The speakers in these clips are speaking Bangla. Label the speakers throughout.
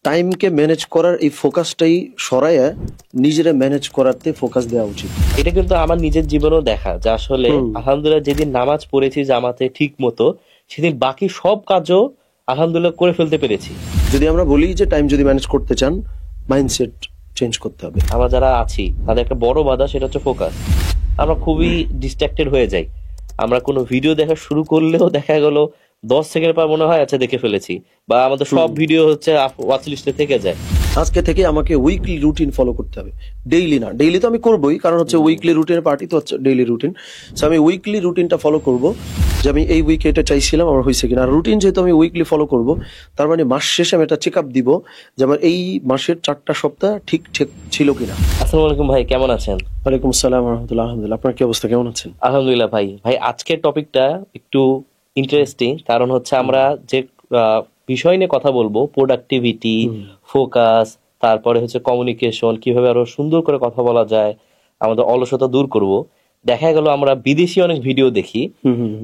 Speaker 1: টাইমকে ম্যানেজ করার এই ফোকাসটাই সরাইয়া নিজেরা ম্যানেজ করাতে ফোকাস দেওয়া উচিত।
Speaker 2: এটা কিন্তু আমার নিজের জীবনেও দেখা যে আসলে আলহামদুলিল্লাহ যেদিন নামাজ পড়েছি জামাতে ঠিক মতো, সেদিন বাকি সব কাজও আলহামদুলিল্লাহ করে ফেলতে পেরেছি।
Speaker 1: যদি আমরা বলি যে টাইম যদি ম্যানেজ করতে চান, মাইন্ডসেট চেঞ্জ করতে হবে।
Speaker 2: আমরা যারা আছি তাদের একটা বড় বাধা, সেটা হচ্ছে ফোকাস। আমরা খুবই ডিস্ট্রাক্টেড হয়ে যাই। আমরা কোনো ভিডিও দেখা শুরু করলেও দেখা গেল 10 সেকেন্ড পর মনে হয় আচ্ছা দেখে ফেলেছি, বা আমাদের সব ভিডিও হচ্ছে ওয়াচ লিস্টে থেকে যায়।
Speaker 1: আজকে থেকে আমাকে উইকলি রুটিন ফলো করতে হবে, ডেইলি না। ডেইলি তো আমি করবোই, কারণ হচ্ছে উইকলি রুটিনের পার্টি তো হচ্ছে ডেইলি রুটিন। সো আমি উইকলি রুটিনটা ফলো করব, যে আমি এই উইকে এটা চাইছিলাম আমার হয়েছে কিনা। আর রুটিন যেহেতু আমি উইকলি ফলো করব, তার মানে মাস শেষে আমি একটা চেক আপ দিব যে আমার এই মাসের 4টা সপ্তাহ ঠিক ঠিক ছিল কিনা।
Speaker 2: আসসালামু আলাইকুম ভাই, কেমন আছেন?
Speaker 1: ওয়ালাইকুম আসসালাম রহমতুল্লাহ। আলহামদুলিল্লাহ, আপনার কি অবস্থা, কেমন আছেন?
Speaker 2: আলহামদুলিল্লাহ ভাই। আজকের টপিকটা একটু ইন্টারেস্টিং, কারণ হচ্ছে আমরা যে বিষয় নিয়ে কথা বলবো, প্রোডাক্টিভিটি, ফোকাস, তারপরে হচ্ছে কমিউনিকেশন, কিভাবে আরো সুন্দর করে কথা বলা যায়, আমাদের অলসতা দূর করব। দেখা গেল আমরা বিদেশি অনেক ভিডিও দেখি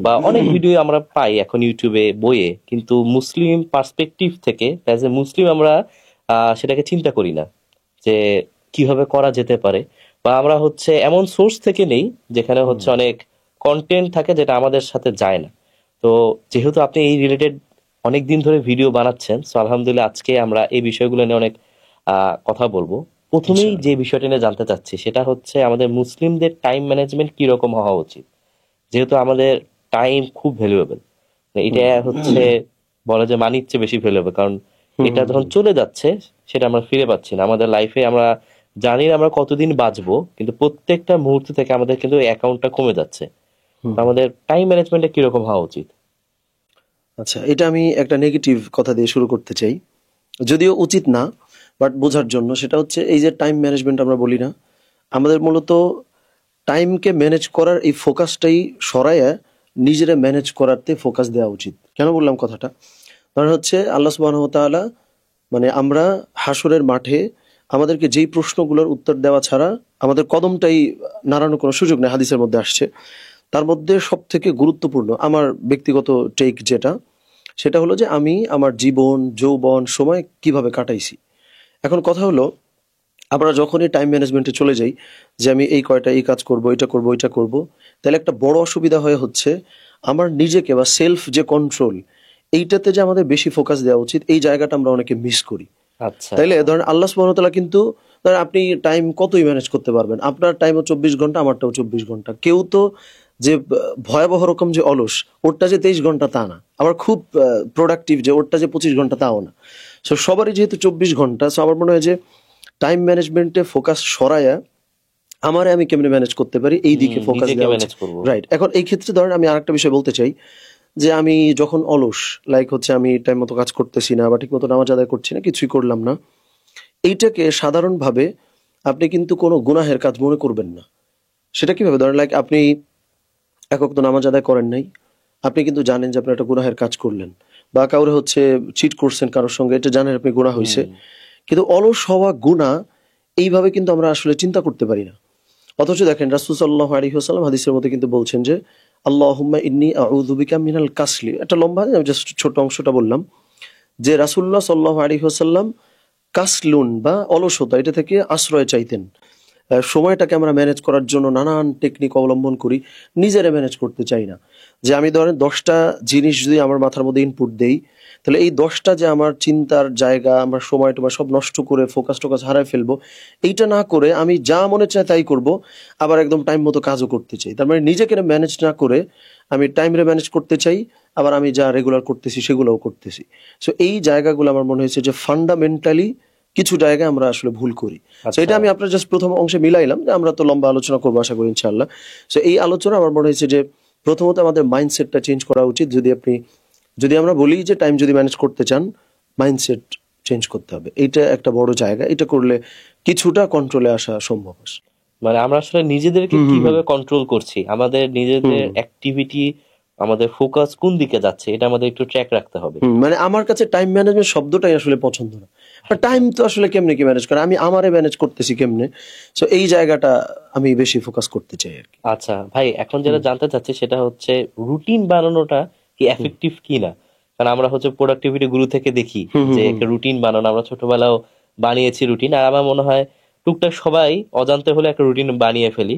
Speaker 2: বা অনেক ভিডিও আমরা পাই এখন ইউটিউবে, বইয়ে, কিন্তু মুসলিম পার্সপেক্টিভ থেকে অ্যাজ এ মুসলিম আমরা সেটাকে চিন্তা করি না যে কিভাবে করা যেতে পারে। বা আমরা হচ্ছে এমন সোর্স থেকে নেই যেখানে হচ্ছে অনেক কন্টেন্ট থাকে যেটা আমাদের সাথে যায় না। তো যেহেতু আপনি এই রিলেটেড অনেক দিন ধরে ভিডিও বানাচ্ছেন, সো আলহামদুলিল্লাহ আজকে আমরা এই বিষয়গুলো নিয়ে অনেক কথা বলবো। প্রথমেই যে বিষয়টা নিয়ে জানতে চাচ্ছি সেটা হচ্ছে আমাদের মুসলিমদের টাইম ম্যানেজমেন্ট কিরকম হওয়া উচিত, যেহেতু আমাদের টাইম খুব ভ্যালুয়েবল। এটা হচ্ছে বলা যায় মানির চেয়ে বেশি ভ্যালুয়েবল, কারণ এটা যখন চলে যাচ্ছে সেটা আমরা ফিরে পাচ্ছি না। আমাদের লাইফে আমরা জানি না আমরা কতদিন বাঁচবো, কিন্তু প্রত্যেকটা মুহূর্ত থেকে আমাদের কিন্তু অ্যাকাউন্টটা কমে যাচ্ছে। আমাদের টাইম ম্যানেজমেন্টটা কিরকম হওয়া উচিত?
Speaker 1: আচ্ছা, এটা আমি একটা নেগেটিভ কথা দিয়ে শুরু করতে চাই, যদিও উচিত না, বাট বোঝার জন্য। সেটা হচ্ছে এই যে টাইম ম্যানেজমেন্ট আমরা বলি না, আমাদের মূলত টাইমকে ম্যানেজ করার এই ফোকাসটাই সরাইয়া নিজেরা ম্যানেজ করাতে ফোকাস দেওয়া উচিত। কেন বললাম কথাটা? কারণ হচ্ছে আল্লাহ সুবহানাহু ওয়া তাআলা, মানে আমরা হাসরের মাঠে আমাদেরকে যেই প্রশ্নগুলোর উত্তর দেওয়া ছাড়া আমাদের কদমটাই নাড়ানোর কোনো সুযোগ নেই, হাদিসের মধ্যে আসছে। তার মধ্যে সব থেকে গুরুত্বপূর্ণ আমার ব্যক্তিগত টেক যেটা, সেটা হলো যে আমি আমার জীবন, যৌবন, সময় কিভাবে কাটাইছি। এখন কথা হলো, আমরা যখনই টাইম ম্যানেজমেন্টে চলে যাই যে আমি এই কয়টা এই কাজ করব, এটা করব, এটা করব, তাহলে একটা বড় অসুবিধা হয়ে হচ্ছে আমার নিজেকে বা সেলফ যে কন্ট্রোল, এইটাতে যে আমাদের বেশি ফোকাস দেওয়া উচিত, এই জায়গাটা আমরা অনেকে মিস করি।
Speaker 2: আচ্ছা,
Speaker 1: তাইলে ধরেন আল্লাহ সুবহানাহু ওয়া তাআলা কিন্তু, ধরেন আপনি টাইম কতই ম্যানেজ করতে পারবেন, আপনার টাইমও 24 ঘন্টা, আমারটাও 24 ঘন্টা। কেউ তো যে ভয়াবহ রকম যে অলস, ওরটা যে 23 ঘন্টা তা না, আবার খুব প্রোডাক্টিভ যে ওরটা যে 25 ঘন্টা তাও না। সো সবারই যেহেতু 24 ঘন্টা, সো আমার মনে হয় যে টাইম ম্যানেজমেন্টে ফোকাস সরায়া আমারে আমি কেমনে ম্যানেজ করতে পারি এই দিকে ফোকাস দেওয়া উচিত। রাইট। এখন এই ক্ষেত্রে ধরেন আমি আরেকটা বিষয় বলতে চাই, যে আমি যখন অলস, লাইক হচ্ছে আমি টাইম মতো কাজ করতেছি না বা ঠিক মতো নামাজ আদায় করছি না, কিছুই করলাম না, এইটাকে সাধারণভাবে আপনি কিন্তু কোনো গুনাহের কাজ মনে করবেন না। সেটা কিভাবে? ধরেন লাইক আপনি এক ওয়াক্ত নামাজ আদায় করেন নাই, আপনি কিন্তু জানেন যে আপনি একটা গুনাহের কাজ করলেন, বা কাউরে হচ্ছে চিট করছেন কারোর সঙ্গে, এটা জানেন আপনি গুনাহ হয়েছে। কিন্তু অলস হওয়া গুনাহ এইভাবে কিন্তু আমরা আসলে চিন্তা করতে পারি না। অথচ দেখেন রাসূল সাল্লাল্লাহু আলাইহি ওয়াসাল্লাম হাদিসের মধ্যে কিন্তু বলছেন যে আল্লাহুম্মা ইন্নী আউযু বিকা মিনাল কাসলি। একটা লম্বা, আমি জাস্ট ছোট অংশটা বললাম, যে রাসূলুল্লাহ সাল্লাল্লাহু আলাইহি ওয়াসাল্লাম কাসলুন বা অলসতা, এটা থেকে আশ্রয় চাইতেন। সময়টাকে আমরা ম্যানেজ করার জন্য নানান টেকনিক অবলম্বন করি, নিজেরা ম্যানেজ করতে চাই না। যে আমি ধরেন 10টা জিনিস যদি আমার মাথার মধ্যে ইনপুট দেই, তাহলে এই 10টা যে আমার চিন্তার জায়গা, আমার সময় টময় সব নষ্ট করে ফোকাস টোকাস হারায় ফেলবো, এইটা না করে আমি যা মনে চাই তাই করব, আবার একদম টাইম মতো কাজও করতে চাই। তার মানে নিজেকে ম্যানেজ না করে আমি টাইমরে ম্যানেজ করতে চাই, আবার আমি যা রেগুলার করতেছি সেগুলোও করতেছি। সো এই জায়গাগুলো আমার মনে হয়েছে যে ফান্ডামেন্টালি কিছু জায়গায় আমরা আসলে ভুল করি। তো এটা আমি আপনার জাস্ট প্রথম অংশে মিলাইলাম, যে আমরা তো লম্বা আলোচনা করবো আশা করি ইনশাআল্লাহ। সো এই আলোচনা আমার মনে হয়েছে যে প্রথমত আমাদের মাইন্ডসেটটা চেঞ্জ করা উচিত। যদি আমরা বলি যে টাইম যদি ম্যানেজ করতে চান, মাইন্ডসেট চেঞ্জ করতে হবে। এইটা একটা বড় জায়গা, এটা করলে কিছুটা কন্ট্রোলে আসা সম্ভব।
Speaker 2: মানে আমরা আসলে নিজেদেরকে কিভাবে কন্ট্রোল করছি, আমাদের নিজেদের অ্যাক্টিভিটি, আমাদের ফোকাস কোন দিকে যাচ্ছে, এটা আমাদের একটু ট্র্যাক রাখতে হবে।
Speaker 1: মানে আমার কাছে টাইম ম্যানেজমেন্ট শব্দটাই আসলে পছন্দ না। টাইম তো আসলে কেমনে কি ম্যানেজ করে, আমি আমারে ম্যানেজ করতেছি কেমনে, সো এই জায়গাটা আমি বেশি ফোকাস করতে চাই আর কি।
Speaker 2: আচ্ছা ভাই, এখন যেটা জানতে চাচ্ছি সেটা হচ্ছে রুটিন বানানোটা কি এফেক্টিভ কিনা। কারণ আমরা হচ্ছে প্রোডাক্টিভিটি গুরু থেকে দেখি যে একটা রুটিন বানানো, আমরা ছোটবেলাও বানিয়েছি রুটিন, আর আমার মনে হয় টুকটাক সবাই অজান্তে হলে একটা রুটিন বানিয়ে ফেলি।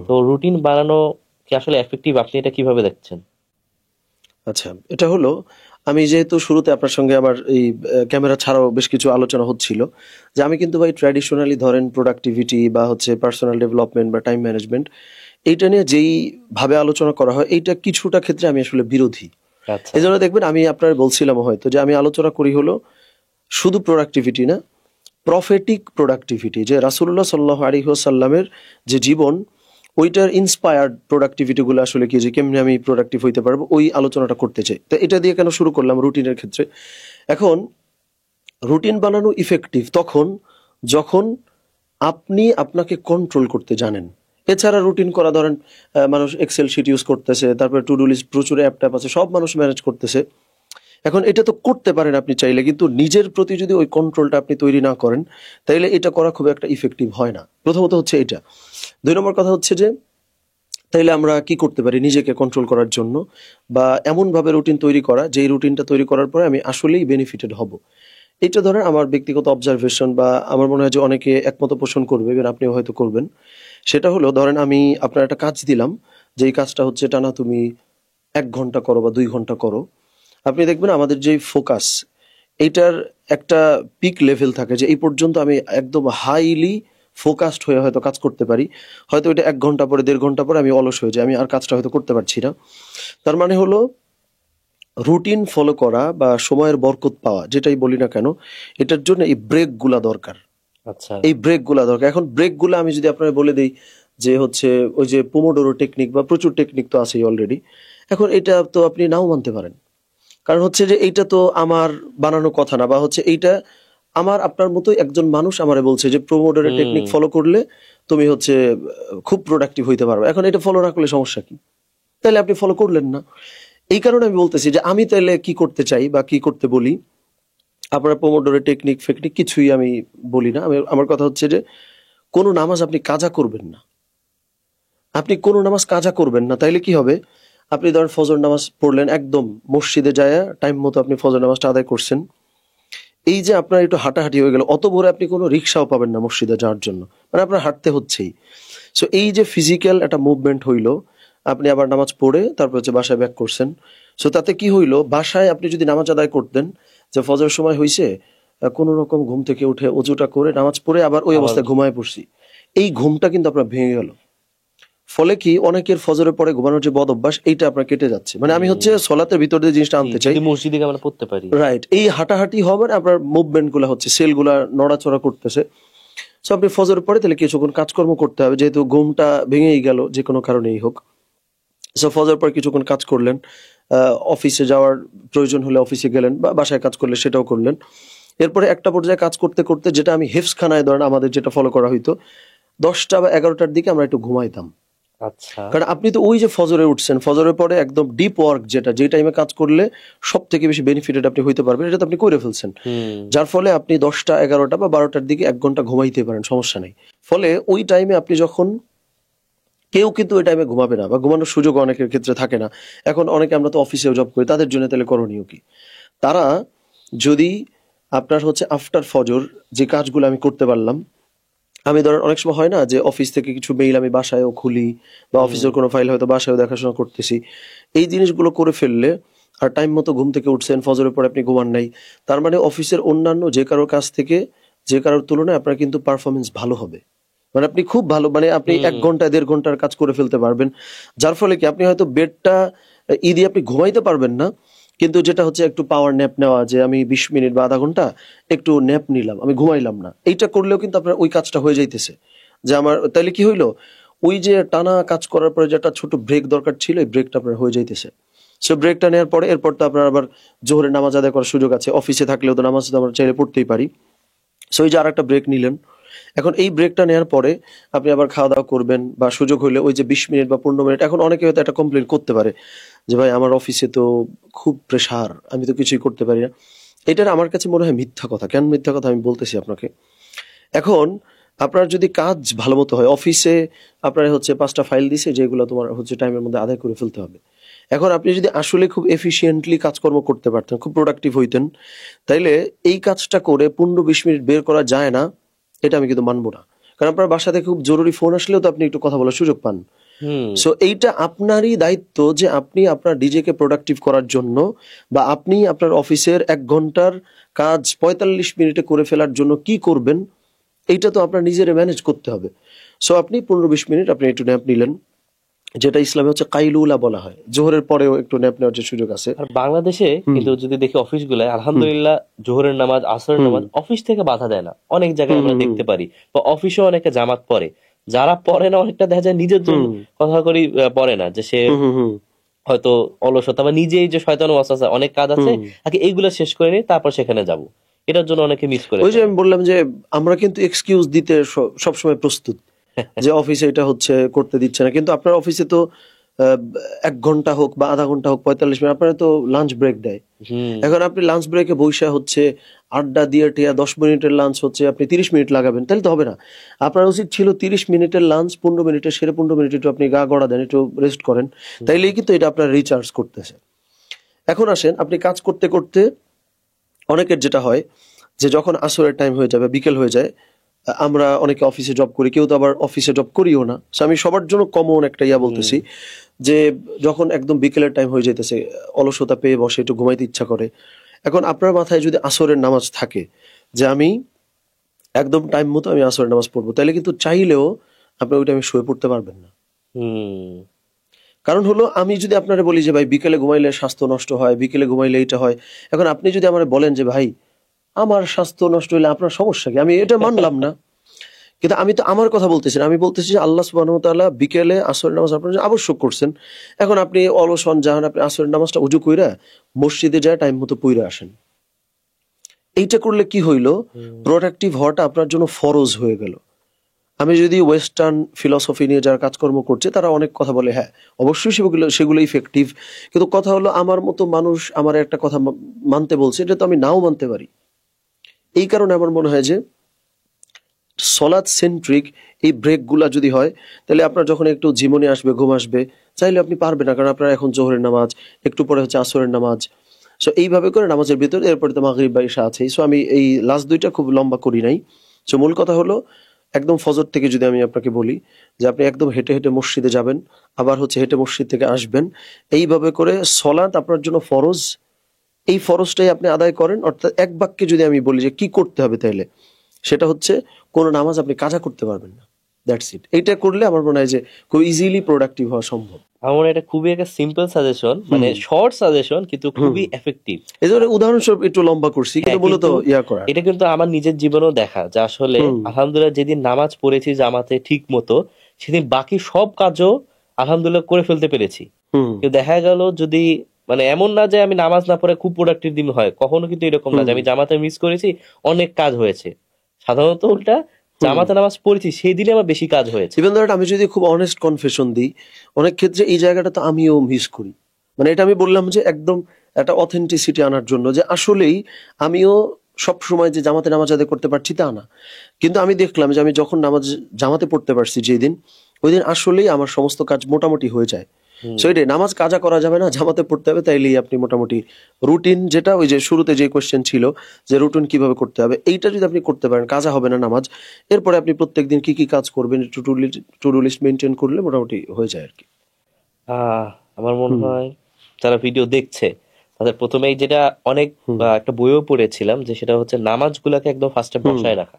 Speaker 2: তো রুটিন বানানো কি আসলে এফেক্টিভ, আপনি এটা কিভাবে দেখছেন?
Speaker 1: আচ্ছা, এটা হলো, আমি যেহেতু শুরুতে আপনার সঙ্গে আমার এই ক্যামেরা ছাড়াও বেশ কিছু আলোচনা হচ্ছিল, যে আমি কিন্তু ভাই ট্র্যাডিশনালি ধরেন প্রোডাক্টিভিটি বা হচ্ছে পার্সোনাল ডেভেলপমেন্ট বা টাইম ম্যানেজমেন্ট, এইটা নিয়ে যেই ভাবে আলোচনা করা হয় এইটা কিছুটা ক্ষেত্রে আমি আসলে বিরোধী।
Speaker 2: আচ্ছা।
Speaker 1: এই জন্য দেখবেন আমি আপনার বলছিলাম হয়তো যে আমি আলোচনা করি হলো শুধু প্রোডাক্টিভিটি না, প্রফেটিক প্রোডাক্টিভিটি, যে রাসূলুল্লাহ সাল্লাল্লাহু আলাইহি ওয়াসাল্লামের যে জীবন, ওইটার ইন্সপায়ার্ড প্রোডাক্টিভিটি গুলো আসলে কি, যে কেমনে আমি প্রোডাক্টিভ হইতে পারবো, ওই আলোচনাটা করতে চাই। তো এটা দিয়ে কেন শুরু করলাম রুটিনের ক্ষেত্রে। এখন রুটিন বানানো ইফেক্টিভ তখন যখন আপনি আপনাকে কন্ট্রোল করতে জানেন। এছাড়া রুটিন করা, ধরেন মানুষ এক্সেল শিট ইউজ করতেছে, তারপরে টু ডু লিস্ট, প্রচুর অ্যাপ ট্যাপ আছে, সব মানুষ ম্যানেজ করতেছে। এখন এটা তো করতে পারেন আপনি চাইলে, কিন্তু নিজের প্রতি যদি ওই কন্ট্রোলটা আপনি তৈরি না করেন, তাইলে এটা করা খুব একটা ইফেক্টিভ হয় না। প্রথমত হচ্ছে এটা। 2 নম্বর কথা হচ্ছে যে তাইলে আমরা কি করতে পারি নিজেকে কন্ট্রোল করার জন্য, বা এমনভাবে রুটিন তৈরি করা, যেই রুটিনটা তৈরি করার পরে আমি আসলেই বেনিফিটেড হব। এটা ধরেন আমার ব্যক্তিগত অবজারভেশন, বা আমার মনে হয় যে অনেকে একমত পোষণ করবে, এবং আপনিও হয়তো করবেন। সেটা হলো, ধরেন আমি আপনার একটা কাজ দিলাম, যে এই কাজটা হচ্ছে টানা তুমি 1 ঘন্টা করো বা 2 ঘন্টা করো। আপনি দেখবেন আমাদের যে ফোকাস, এইটার একটা পিক লেভেল থাকে, যে এই পর্যন্ত আমি একদম হাইলি ফোকাসড হয়ে হয়তো কাজ করতে পারি। হয়তো এটা 1 ঘন্টা পরে, 1.5 ঘন্টা পরে আমি অলস হয়ে যাই, আমি আর কাজটা হয়তো করতে পারছি না। তার মানে হলো রুটিন ফলো করা বা সময়ের বরকত পাওয়া, যেটাই বলি না কেন, এটার জন্য এই ব্রেকগুলা দরকার।
Speaker 2: আচ্ছা।
Speaker 1: এই ব্রেকগুলা দরকার। এখন ব্রেকগুলা আমি যদি আপনারা বলে দিই, যে হচ্ছে ওই যে পোমোডোরো টেকনিক বা প্রচুর টেকনিক তো আছেই অলরেডি। এখন এটা তো আপনি নাও মানতে পারেন, কারণ হচ্ছে যে এইটা তো আমার বানানো কথা না, বা হচ্ছে এইটা আমার আপনার মতোই একজন মানুষ আমারে বলছে যে পোমোডোরো টেকনিক ফলো করলে তুমি হচ্ছে খুব প্রোডাক্টিভ হইতে পারবে। এখন এটা ফলো না করলে সমস্যা কি? তাহলে আপনি ফলো করলেন না। এই কারণে আমি বলতেছি যে আমি তাহলে কি করতে চাই বা কি করতে বলি। আপনার পোমোডোরো টেকনিক ফেকনিক কিছুই আমি বলি না। আমার কথা হচ্ছে যে কোনো নামাজ আপনি কাজা করবেন না। আপনি কোনো নামাজ কাজা করবেন না, তাইলে কি হবে? আপনি ধরেন ফজর নামাজ পড়লেন, একদম মসজিদে যায় টাইম মতো আপনি ফজর নামাজটা আদায় করছেন। এই যে আপনার একটু হাঁটাহাঁটি হয়ে গেল, অত ভোরে আপনি কোনো রিক্সাও পাবেন না মসজিদে যাওয়ার জন্য, মানে আপনার হাঁটতে হচ্ছেই। সো এই যে ফিজিক্যাল একটা মুভমেন্ট হইলো, আপনি আবার নামাজ পড়ে তারপর হচ্ছে বাসায় ব্যাক করছেন। সো তাতে কি হইলো, বাসায় আপনি যদি নামাজ আদায় করতেন, যে ফজর সময় হইছে, কোনো রকম ঘুম থেকে উঠে অজুটা করে নামাজ পড়ে আবার ওই অবস্থায় ঘুমায় পড়ছি, এই ঘুমটা কিন্তু আপনার ভেঙে গেল। ফলে কি, অনেকের ফজরের পরে ঘুমানোর যে বদ অভ্যাস, এইটা আপনার কেটে যাচ্ছে। মানে আমি হচ্ছে সলাতের ভিতর দিয়ে জিনিসটা আনতে চাই,
Speaker 2: যদি মসজিদে গিয়ে আমরা পড়তে পারি।
Speaker 1: রাইট। এই হাঁটাহাঁটি হবে, আপনার মুভমেন্ট গুলা হচ্ছে, সেল গুলা নড়াচড়া করতেছে। সো আপনি ফজরের পরে তাহলে কিছুক্ষণ কাজকর্ম করতে হবে, যেহেতু ঘুমটা ভেঙেই গেল যে কোনো কারণেই হোক। সো ফজর পর কিছুক্ষণ কাজ করলেন, অফিসে যাওয়ার প্রয়োজন হলে অফিসে গেলেন, বা বাসায় কাজ করলে সেটাও করলেন। এরপরে একটা পর্যায়ে কাজ করতে করতে, যেটা আমি হেফসখানায় ধরেন আমাদের যেটা ফলো করা হইতো, 10টা বা 11টার দিকে আমরা একটু ঘুমাইতাম।
Speaker 2: আচ্ছা।
Speaker 1: কারণ আপনি তো ওই যে ফজরে উঠছেন, ফজরের পরে একদম ডিপ ওয়ার্ক, যেটা যে টাইমে কাজ করলে সব থেকে বেশি বেনিফিটেড আপনি হইতে পারবেন, এটা তো আপনি করে ফেলছেন। যার ফলে আপনি 10টা 11টা বা 12টার দিকে 1 ঘন্টা ঘুমাইতে পারেন, সমস্যা নেই। ফলে ওই টাইমে আপনি যখন, কেউ কিন্তু ওই টাইমে ঘুমাবে না, বা ঘুমানোর সুযোগ অনেকের ক্ষেত্রে থাকে না। এখন অনেকে, আমরা তো অফিসেও জব করি, তাদের জন্য তাহলে করণীয় কি? তারা যদি আপনার হচ্ছে আফটার ফজর যে কাজগুলো আমি করতে পারলাম, আমি ধরেন অনেক সময় হয় না যে অফিস থেকে কিছু মেইল আমি বাসায়ও খুলি, বা অফিসের কোনো ফাইল হয়তো বাসায়ও দেখাশোনা করতেছি, এই জিনিসগুলো করে ফেললে, আর টাইম মতো ঘুম থেকে উঠছেন, ফজরের পরে আপনি ঘুমান নাই, তার মানে অফিসের অন্যান্য যে কারোর কাছ থেকে, যে কারোর তুলনায় আপনার কিন্তু পারফরমেন্স ভালো হবে। মানে আপনি খুব ভালো, মানে আপনি 1 ঘন্টা 1.5 ঘন্টার কাজ করে ফেলতে পারবেন। যার ফলে কি, আপনি হয়তো বেডটা দিয়ে আপনি ঘুমাইতে পারবেন না, কিন্তু যেটা হচ্ছে একটু পাওয়ার ন্যাপ নেওয়া, যে আমি 20 মিনিট বা আধা ঘন্টা একটু ন্যাপ নিলাম, আমি ঘুমাইলাম না, এইটা করলেও কিন্তু আপনার ওই কাজটা হয়ে যাইতেছে। যে আমার তাইলে কি হইলো, ওই যে টানা কাজ করার পরে যে একটা ছোট ব্রেক দরকার ছিল, এই ব্রেকটা আপনার হয়ে যাইতেছে। সো ব্রেকটা নেওয়ার পরে এরপর তো আপনার আবার জোহরের নামাজ আদায় করার সুযোগ আছে, অফিসে থাকলেও তো নামাজ তো আমরা চাইলে পড়তেই পারি। সো এই যে আর একটা ব্রেক নিলেন, এখন এই ব্রেকটা নেওয়ার পরে আপনি আবার খাওয়া দাওয়া করবেন, বা সুযোগ হলে ওই যে 20 মিনিট বা 15 মিনিট। এখন অনেকে হয়তো একটা কমপ্লেন করতে পারে যে ভাই আমার অফিসে তো খুব প্রেসার, আমি তো কিছুই করতে পারি না। এটার আমার কাছে মনে হয় মিথ্যা কথা। কেন মিথ্যা কথা আমি বলতেছি আপনাকে। এখন আপনার যদি কাজ ভালো মতো হয়, অফিসে আপনার হচ্ছে 5টা ফাইল দিছে, যেগুলো তোমার হচ্ছে টাইমের মধ্যে আদায় করে ফেলতে হবে। এখন আপনি যদি আসলে খুব এফিসিয়েন্টলি কাজকর্ম করতে পারতেন, খুব প্রোডাক্টিভ হইতেন, তাইলে এই কাজটা করে 15-20 মিনিট বের করা যায় না, এটা আমি কিন্তু মানবো না। কারণ আপনার বাসা থেকে খুব জরুরি ফোন আসলেও তো আপনি একটু কথা বলার সুযোগ পান। সো এইটা আপনারই দায়িত্ব যে আপনি আপনার ডিজেকে প্রোডাক্টিভ করার জন্য, বা আপনি আপনার অফিসের 1 ঘন্টার কাজ 45 মিনিটে করে ফেলার জন্য কি করবেন, এইটা তো আপনার নিজের ম্যানেজ করতে হবে। সো আপনি 15-20 মিনিট আপনি একটু ন্যাপ নিলেন, যেটা ইসলামে হচ্ছে কাইলুলা বলা হয়, জোহরের পরেও একটু ন্যাপ নেওয়ার যে সুযোগ আছে।
Speaker 2: আর বাংলাদেশে কিন্তু যদি দেখি অফিস গুলায় আলহামদুলিল্লাহ জোহরের নামাজ আসরের নামাজ অফিস থেকে বাধা দেয় না, অনেক জায়গায় আমরা দেখতে পারি, বা অফিসেও অনেকে জামাত পড়ে। যারা পড়ে না অনেকটা দেখা যায় নিজের জন্য কথা করি পড়ে না, যে সে হয়তো অলসতা বা নিজেই যে শয়তান ওয়াসওয়াসা অনেক কাজ আছে আগে এইগুলো শেষ করে নিই তারপর সেখানে যাব, এটার জন্য অনেকে মিস করে
Speaker 1: ওই যে আমি বললাম যে আমরা কিন্তু এক্সকিউজ দিতে সবসময় প্রস্তুত, যে অফিসে এটা হচ্ছে করতে দিচ্ছে না, কিন্তু আপনার অফিসে তো 1 ঘন্টা হোক বা আধা ঘন্টা হোক 45 মিনিট আপনার তো লাঞ্চ ব্রেক দেয়। এখন আপনি লাঞ্চ ব্রেকে বৈশা হচ্ছে আড্ডা দিয়ে টিয়া 10 মিনিটের লাঞ্চ হচ্ছে আপনি 30 মিনিট লাগাবেন, তাহলে তো হবে না। আপনার উচিত ছিল 30 মিনিটের লাঞ্চ 15 মিনিটে সেরে 15 মিনিট একটু আপনি গা গড়া দেন, একটু রেস্ট করেন, তাইলেই কিন্তু এটা আপনার রিচার্জ করতেছে। এখন আসেন, আপনি কাজ করতে করতে অনেকের যেটা হয় যে যখন আসরের টাইম হয়ে যাবে, বিকেল হয়ে যায়, আমরা অনেকে অফিসে জব করি, কেউ তো আবার অফিসে জব করিও না। So আমি সবার জন্য কমন একটা বলতেছি, যে যখন একদম বিকেলের টাইম হয়ে যাইতেছে, অলসতা পেয়ে বসে, একটু ঘুমাইতে ইচ্ছা করে। এখন আপনার মাথায় যদি আসরের নামাজ থাকে যে আমি একদম টাইম মতো আমি আসরের নামাজ পড়বো, তাহলে কিন্তু চাইলেও আপনি ওই টাইমে শুয়ে পড়তে পারবেন না। কারণ হলো, আমি যদি আপনারা বলি যে ভাই বিকেলে ঘুমাইলে স্বাস্থ্য নষ্ট হয়, বিকেলে ঘুমাইলে এইটা হয়, এখন আপনি যদি আমার বলেন যে ভাই আমার স্বাস্থ্য নষ্ট হইলে আপনার সমস্যা কি, আমি এটা মানলাম না। কিন্তু আমি তো আমার কথা বলতেছি না, আমি বলতেছি যে আল্লাহ সুবহানাহু ওয়া তাআলা বিকেলে আসরের নামাজ আপনার জন্য আবশ্যক করছেন। এখন আপনি অলস হন, যাহান, আপনি আসরের নামাজটা উজু কইরা মসজিদে যায় টাইম মতো পইরা আসেন। এইটা করলে কি হইলো, প্রোডাক্টিভ হওয়াটা আপনার জন্য ফরজ হয়ে গেল। আমি যদি ওয়েস্টার্ন ফিলসফি নিয়ে যারা কাজকর্ম করছে তারা অনেক কথা বলে, হ্যাঁ অবশ্যই সেগুলো ইফেক্টিভ, কিন্তু কথা হলো আমার মতো মানুষ আমার একটা কথা মানতে বলছে, এটা তো আমি নাও মানতে পারি। এই কারণে আমার মনে হয় যে সলাৎ সেন্ট্রিক এই ব্রেকগুলা যদি হয়, তাহলে আপনার যখন একটু জীবনে আসবে, ঘুম আসবে, চাইলে আপনি পারবেন না, কারণ আপনার এখন জোহরের নামাজ, একটু পরে হচ্ছে আসরের নামাজ। সো এইভাবে করে নামাজের ভিতরে এরপরে তো মাগরিব বা ইশা আছেই। সো আমি এই লাস্ট দুইটা খুব লম্বা করি নাই। সো মূল কথা হলো, একদম ফজর থেকে যদি আমি আপনাকে বলি যে আপনি একদম হেঁটে হেঁটে মসজিদে যাবেন, আবার হচ্ছে হেঁটে মসজিদ থেকে আসবেন, এইভাবে করে সলাৎ আপনার জন্য ফরজ। এই ফরজটাই আপনি আদায় করেন। অর্থাৎ এক বাক্যে যদি আমি বলি যে কি করতে হবে, তাইলে সেটা হচ্ছে কোন নামাজ আপনি কাজা করতে পারবেন না, দ্যাটস ইট। এইটা করলে আমার মনে হয় যে খুব ইজিলি প্রোডাক্টিভ হওয়া সম্ভব।
Speaker 2: আমার মনে হয় এটা খুবই একটা সিম্পল সাজেশন, মানে শর্ট সাজেশন কিন্তু খুবই এফেক্টিভ।
Speaker 1: এই জন্য উদাহরণস্বরূপ একটু লম্বা করছি, কিন্তু মূলত করা।
Speaker 2: এটা কিন্তু আমার নিজের জীবনেও দেখা যে আসলে আলহামদুলিল্লাহ যেদিন নামাজ পড়েছি জামাতে ঠিক মতো, সেদিন বাকি সব কাজও আলহামদুলিল্লাহ করে ফেলতে পেরেছি। কিন্তু দেখা গেল যদি মানে এমন না যে আমি নামাজ না পড়ে খুব প্রোডাক্টিভ দিন হয়, কখনো কিন্তু এরকম না যে আমি জামাতে মিস করেছি অনেক কাজ হয়েছে। সাধারণত উল্টা, জামাতে নামাজ পড়েছি সেই দিনে আমার বেশি কাজ হয়েছে।
Speaker 1: ইভেন দ্যাট আমি যদি খুব অনেস্ট কনফেশন দিই, অনেক ক্ষেত্রে এই জায়গাটা তো আমিও মিস করি। মানে এটা আমি বললাম যে একদম একটা অথেন্টিসিটি আনার জন্য, যে আসলেই আমিও সব সময় যে জামাতে নামাজ আদায় করতে পারছি তা না, কিন্তু আমি দেখলাম যে আমি যখন নামাজ জামাতে পড়তে পারছি যেদিন, ওই দিন আসলেই আমার সমস্ত কাজ মোটামুটি হয়ে যায়। সো এটাই, নামাজ কাজা করা যাবে না, জামাতে পড়তে হবে, তাইলেই আপনি মোটামুটি রুটিন, যেটা ওই যে শুরুতে যে কোয়েশ্চেন ছিল যে রুটিন কিভাবে করতে হবে, এইটা যদি আপনি করতে পারেন কাজা হবে না নামাজ। এরপরে আপনি প্রত্যেকদিন কি কি কাজ করবেন টু ডু লিস্ট মেনটেন করলে মোটামুটি হয়ে যায় আর কি।
Speaker 2: আমার মনে হয় যারা ভিডিও দেখছে তাদের প্রথমেই যেটা অনেক একটা বইও পড়েছিলাম, যে সেটা হচ্ছে নামাজগুলাকে একদম ফার্স্টে বসায় রাখা।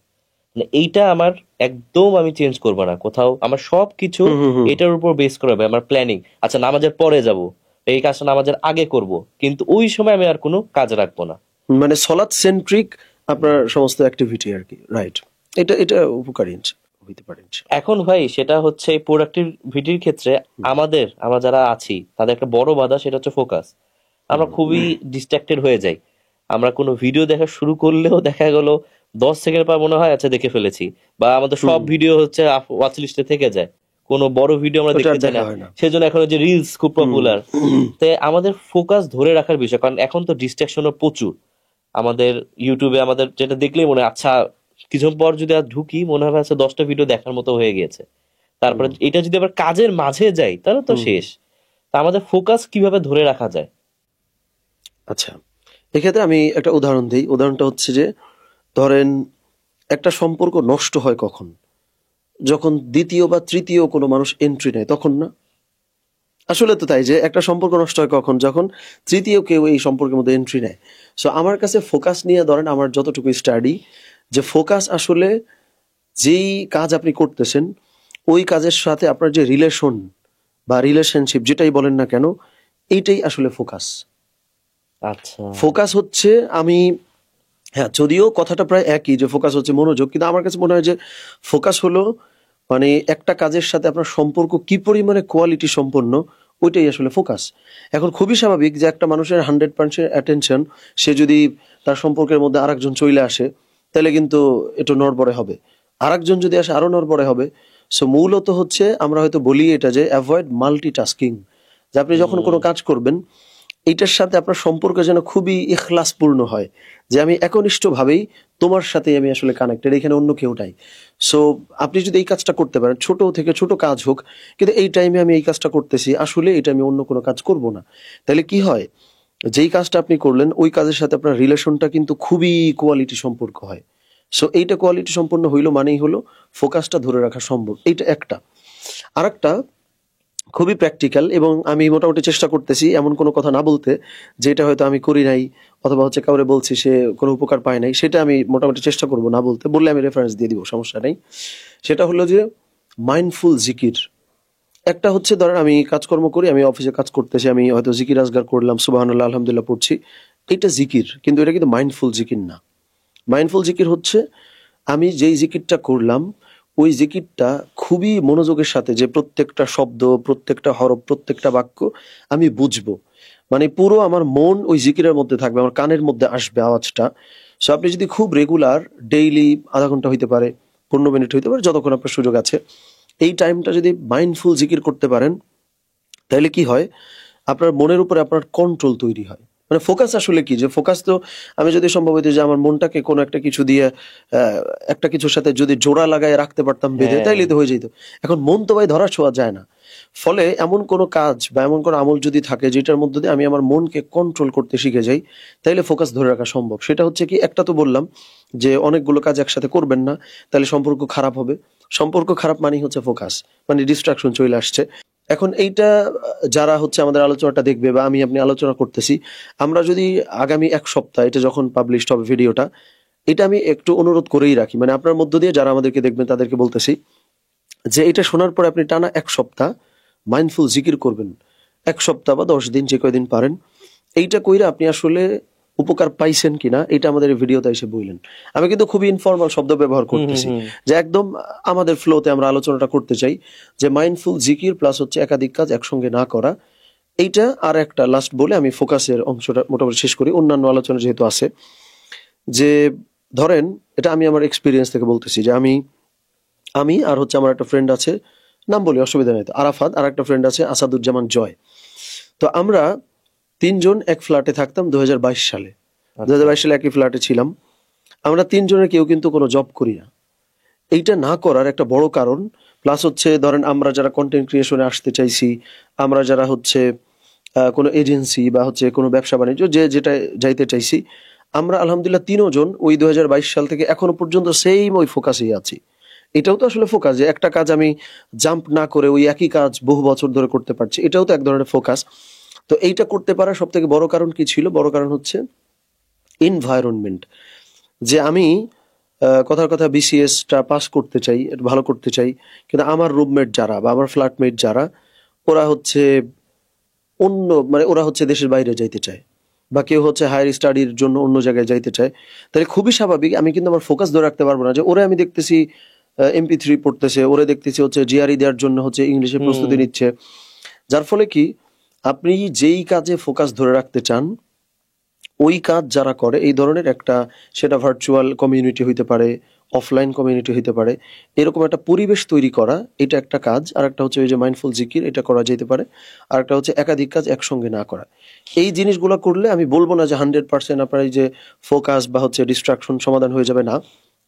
Speaker 2: মানে এইটা আমার একদম আমি চেঞ্জ করব না কোথাও, আমার সবকিছু এটার উপর বেস করা হবে। আমার প্ল্যানিং, আচ্ছা নামাজের পরে যাব, এই কাজটা নামাজের আগে করব, কিন্তু ওই সময় আমি আর কোনো কাজ রাখবো না।
Speaker 1: মানে সলাৎ সেন্ট্রিক আপনার সমস্ত অ্যাক্টিভিটি আর কি, রাইট? এটা উপকারী হইতে পারে।
Speaker 2: এখন ভাই সেটা হচ্ছে প্রোডাক্টিভিটির ক্ষেত্রে আমরা যারা আছি তাদের একটা বড় বাধা, সেটা হচ্ছে ফোকাস। আমরা খুবই ডিস্ট্রাক্টেড হয়ে যাই। আমরা কোনো ভিডিও দেখা শুরু করলেও দেখা গেল 10 সেকেন্ড পর মনে হয় আচ্ছা দেখে ফেলেছি, বা আমাদের সব ভিডিও হচ্ছে ওয়াচ লিস্টে থেকে যায়, কোনো বড় ভিডিও আমরা দেখতে চাই না। সেজন্য এখন যে রিলস খুব পপুলার, তাই আমাদের ফোকাস ধরে রাখার বিষয়, কারণ এখন তো ডিস্ট্রাকশনও প্রচুর। আমাদের ইউটিউবে আমাদের যেটা দেখলেই মনে হয় আচ্ছা কিছুক্ষণ পর যদি আর ঢুকি মনে হবে আচ্ছা 10টা ভিডিও দেখার মতো হয়ে গেছে। তারপরে এটা যদি আবার কাজের মাঝে যাই তাহলে তো শেষ। তা আমাদের ফোকাস কিভাবে ধরে রাখা যায়?
Speaker 1: আচ্ছা, এক্ষেত্রে আমি একটা উদাহরণ দিই। উদাহরণটা হচ্ছে যে, ধরেন একটা সম্পর্ক নষ্ট হয় কখন? যখন দ্বিতীয় বা তৃতীয় কোনো মানুষ এন্ট্রি নেয়, তখন না? আসলে তো তাই, যে একটা সম্পর্ক নষ্ট হয় কখন? যখন তৃতীয় কেউ এই সম্পর্কের মধ্যে এন্ট্রি নেয়। সো আমার কাছে ফোকাস নিয়ে ধরেন আমার যতটুকু স্টাডি, যে ফোকাস আসলে যেই কাজ আপনি করতেছেন ওই কাজের সাথে আপনার যে রিলেশন বা রিলেশনশিপ যেটাই বলেন না কেন, এইটাই আসলে ফোকাস।
Speaker 2: আচ্ছা,
Speaker 1: ফোকাস হচ্ছে, আমি, হ্যাঁ, যদিও কথাটা প্রায় একই, যে ফোকাস হচ্ছে মনোযোগ, কিন্তু আমার কাছে মনে হয় যে ফোকাস হলো মানে একটা কাজের সাথে আপনার সম্পর্ক কি পরিমাণে কোয়ালিটি সম্পন্ন, ওইটাই আসলে ফোকাস। এখন খুবই স্বাভাবিক যে একটা মানুষের 100% অ্যাটেনশন, সে যদি তার সম্পর্কের মধ্যে আরেকজন চলে আসে, তাহলে কিন্তু একটু নড়বড়ে হবে। আরেকজন যদি আসে, আরো নড়বড়ে হবে। সো মূলত হচ্ছে আমরা হয়তো বলি এটা যে অ্যাভয়েড মাল্টিটাস্কিং, যে আপনি যখন কোনো কাজ করবেন এইটার সাথে আপনার সম্পর্ক যেন খুবই ইখলাসপূর্ণ হয়, যে আমি একনিষ্ঠভাবেই তোমার সাথে আমি আসলে কানেক্টেড, এখানে অন্য কেউ নাই। সো আপনি যদি এই কাজটা করতে পারেন, ছোট থেকে ছোট কাজ হোক, কিন্তু এই টাইমে আমি এই কাজটা করতেছি, আসলে এটা আমি অন্য কোনো কাজ করব না, তাহলে কি হয়, যেই কাজটা আপনি করলেন ওই কাজের সাথে আপনার রিলেশনটা কিন্তু খুবই কোয়ালিটি সম্পর্ক হয়। সো এইটা কোয়ালিটি সম্পন্ন হইলো মানেই হলো ফোকাসটা ধরে রাখা সম্ভব। এইটা একটা। আরেকটা খুবই প্র্যাকটিক্যাল, এবং আমি মোটামুটি চেষ্টা করতেছি এমন কোনো কথা না বলতে যেটা হয়তো আমি করি নাই, অথবা হচ্ছে কাউরে বলছি সে কোনো উপকার পায় নাই, সেটা আমি মোটামুটি চেষ্টা করব না বলতে। বললে আমি রেফারেন্স দিয়ে দিব, সমস্যা নেই। সেটা হলো যে মাইন্ডফুল জিকির। একটা হচ্ছে ধরেন আমি কাজকর্ম করি, আমি অফিসে কাজ করতেছি, আমি হয়তো জিকির আজগার করলাম, সুবহানাল্লাহ আলহামদুলিল্লাহ পড়ছি, এটা জিকির, কিন্তু এটা কিন্তু মাইন্ডফুল জিকির না। মাইন্ডফুল জিকির হচ্ছে আমি যেই জিকিরটা করলাম ওই জিকিরটা খুবই মনোযোগের সাথে, যে প্রত্যেকটা শব্দ, প্রত্যেকটা হরফ, প্রত্যেকটা বাক্য আমি বুঝবো, মানে পুরো আমার মন ওই জিকিরের মধ্যে থাকবে, আমার কানের মধ্যে আসবে আওয়াজটা। সো আপনি যদি খুব রেগুলার ডেইলি আধা ঘন্টা হইতে পারে, 15 মিনিট হইতে পারে, যতক্ষণ আপনার সুযোগ আছে, এই টাইমটা যদি মাইন্ডফুল জিকির করতে পারেন, তাহলে কি হয়, আপনার মনের উপরে আপনার কন্ট্রোল তৈরি হয়। মানে ফোকাস আসলে কি, যে ফোকাস তো আমি যদি সম্ভব হইতো যে আমার মনটাকে কোনো একটা কিছু দিয়ে একটা কিছুর সাথে যদি জোড়া লাগায় রাখতে পারতাম বেঁধে,
Speaker 2: হ্যাঁ,
Speaker 1: তাইলে তো হয়ে যেত। এখন মন তো ভাই ধরা ছোঁয়া যায় না। ফলে এমন কোনো কাজ বা এমন কোনো আমল যদি থাকে যেটার মধ্যে দিয়ে আমি আমার মনকে কন্ট্রোল করতে শিখে যাই, তাইলে ফোকাস ধরে রাখা সম্ভব। সেটা হচ্ছে কি, একটা তো বললাম যে অনেকগুলো কাজ একসাথে করবেন না, তাহলে সম্পর্ক খারাপ হবে। সম্পর্ক খারাপ মানেই হচ্ছে ফোকাস, মানে ডিস্ট্রাকশন চলে আসছে। এখন এইটা যারা হচ্ছে আমাদের আলোচনাটা দেখবে বা আমি আপনি আলোচনা করতেছি, আমরা যদি আগামী 1 সপ্তাহ, এটা যখন পাবলিশ হবে ভিডিওটা, এটা আমি একটু অনুরোধ করেই রাখি, মানে আপনার মধ্য দিয়ে যারা আমাদেরকে দেখবেন তাদেরকে বলতেছি যে এটা শোনার পরে আপনি টানা 1 সপ্তাহ মাইন্ডফুল জিকির করবেন। 1 সপ্তাহ বা 10 দিন, যে কয়দিন পারেন, এইটা কইরা আপনি আসলে উপকার পাইছেন কিনা এটা আমাদের এই ভিডিওতে এসে বললেন। আমি কিন্তু খুবই ইনফর্মাল শব্দ ব্যবহার
Speaker 2: হুম হুম
Speaker 1: করতেছি,
Speaker 2: হুম।
Speaker 1: যে একদম আমাদের ফ্লোতে আমরা আলোচনাটা করতে চাই, যে মাইন্ডফুল জিকির প্লাস হচ্ছে একাধিক কাজ একসঙ্গে না করা। এইটা আর একটা লাস্ট বলে আমি ফোকাসের অংশটা মোটামুটি শেষ করি, অন্যান্য আলোচনা যেহেতু আছে। যে ধরেন, এটা আমি আমার এক্সপিরিয়েন্স থেকে বলতেছি, যে আমি আমি আর হচ্ছে আমার একটা ফ্রেন্ড আছে, নাম বলি অসুবিধা নেই, তো আরাফাত, আর একটা ফ্রেন্ড আছে আসাদুজ্জামান জয়। তো আমরা 3জন এক ফ্ল্যাটে থাকতাম 2022 সালে।
Speaker 2: আচ্ছা,
Speaker 1: 2022 সালে একই ফ্ল্যাটে ছিলাম। আমরা 3জনের কেউ কিন্তু কোনো জব করি না। এইটা না করার একটা বড় কারণ, প্লাস হচ্ছে ধরেন আমরা যারা কন্টেন্ট ক্রিয়েশনে আসতে চাইছি, আমরা যারা হচ্ছে কোনো এজেন্সি বা হচ্ছে কোনো ব্যবসা বাণিজ্য যে যেটা যাইতে চাইছি, আমরা আলহামদুলিল্লাহ 3জন ওই 2022 সাল থেকে এখনো পর্যন্ত সেম ওই ফোকাসেই আছি। এটাও তো আসলে ফোকাস, যে একটা কাজ আমি জাম্প না করে ওই একই কাজ বহু বছর ধরে করতে পারছি, এটাও তো এক ধরনের ফোকাস। তো এইটা করতে পারার সব থেকে বড় কারণ কি ছিল? বড় কারণ হচ্ছে এনভায়রনমেন্ট। যে আমি কথার কথা বিসিএসটা পাস করতে চাই, একটু ভালো করতে চাই, কিন্তু আমার রুমমেট যারা বা আমার ফ্ল্যাটমেট যারা, ওরা হচ্ছে অন্য, মানে ওরা হচ্ছে দেশের বাইরে যাইতে চায়, বা কেউ হচ্ছে হায়ার স্টাডির জন্য অন্য জায়গায় যাইতে চায়। তাহলে খুবই স্বাভাবিক আমি কিন্তু আমার ফোকাস ধরে রাখতে পারবো না, যে ওরে আমি দেখতেছি MP3 পড়তেছে, ওরে দেখতেছি হচ্ছে জিআরই দেওয়ার জন্য হচ্ছে ইংলিশে প্রস্তুতি
Speaker 2: হুম,
Speaker 1: নিচ্ছে। যার ফলে কি, আপনি যেই কাজে ফোকাস ধরে রাখতে চান ওই কাজ যারা করে এই ধরনের একটা, সেটা ভার্চুয়াল কমিউনিটি হইতে পারে, অফলাইন কমিউনিটি হইতে পারে, এরকম একটা পরিবেশ তৈরি করা, এটা একটা কাজ। আর একটা হচ্ছে ওই যে মাইন্ডফুল জিকির, এটা করা যেতে পারে। আর একটা হচ্ছে একাধিক কাজ একসঙ্গে না করা। এই জিনিসগুলো করলে আমি বলবো না যে 100% আপনার এই যে ফোকাস বা হচ্ছে ডিস্ট্রাকশন সমাধান হয়ে যাবে, না,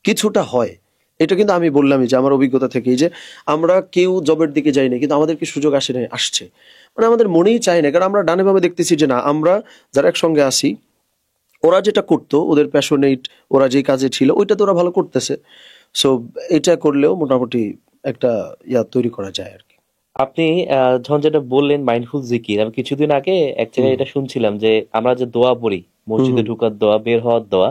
Speaker 1: কিছুটা হয়, এটা কিন্তু আমি বললামই যে আমার অভিজ্ঞতা থেকেই যে আমরা কেউ জবের দিকে যাই না, কিন্তু আমাদের কি সুযোগ আসে না, আসছে, মানে আমাদের মনেই চাই না, কারণ আমরা ডানে ভাবে দেখতেছি যে না, আমরা যারা একসঙ্গে আসি ওরা যেটা করতো, ওদের প্যাশনেট, ওরা যে কাজে ছিল ওইটা তো ওরা ভালো করতেছে। সো এটা করলেও মোটামুটি একটা তৈরি করা যায় আর কি।
Speaker 2: আপনি যখন যেটা বললেন মাইন্ডফুল জিকির, আমি কিছুদিন আগে এক জায়গায় এটা শুনছিলাম যে আমরা যে দোয়া পড়ি, মসজিদে ঢুকার দোয়া, বের হওয়ার দোয়া,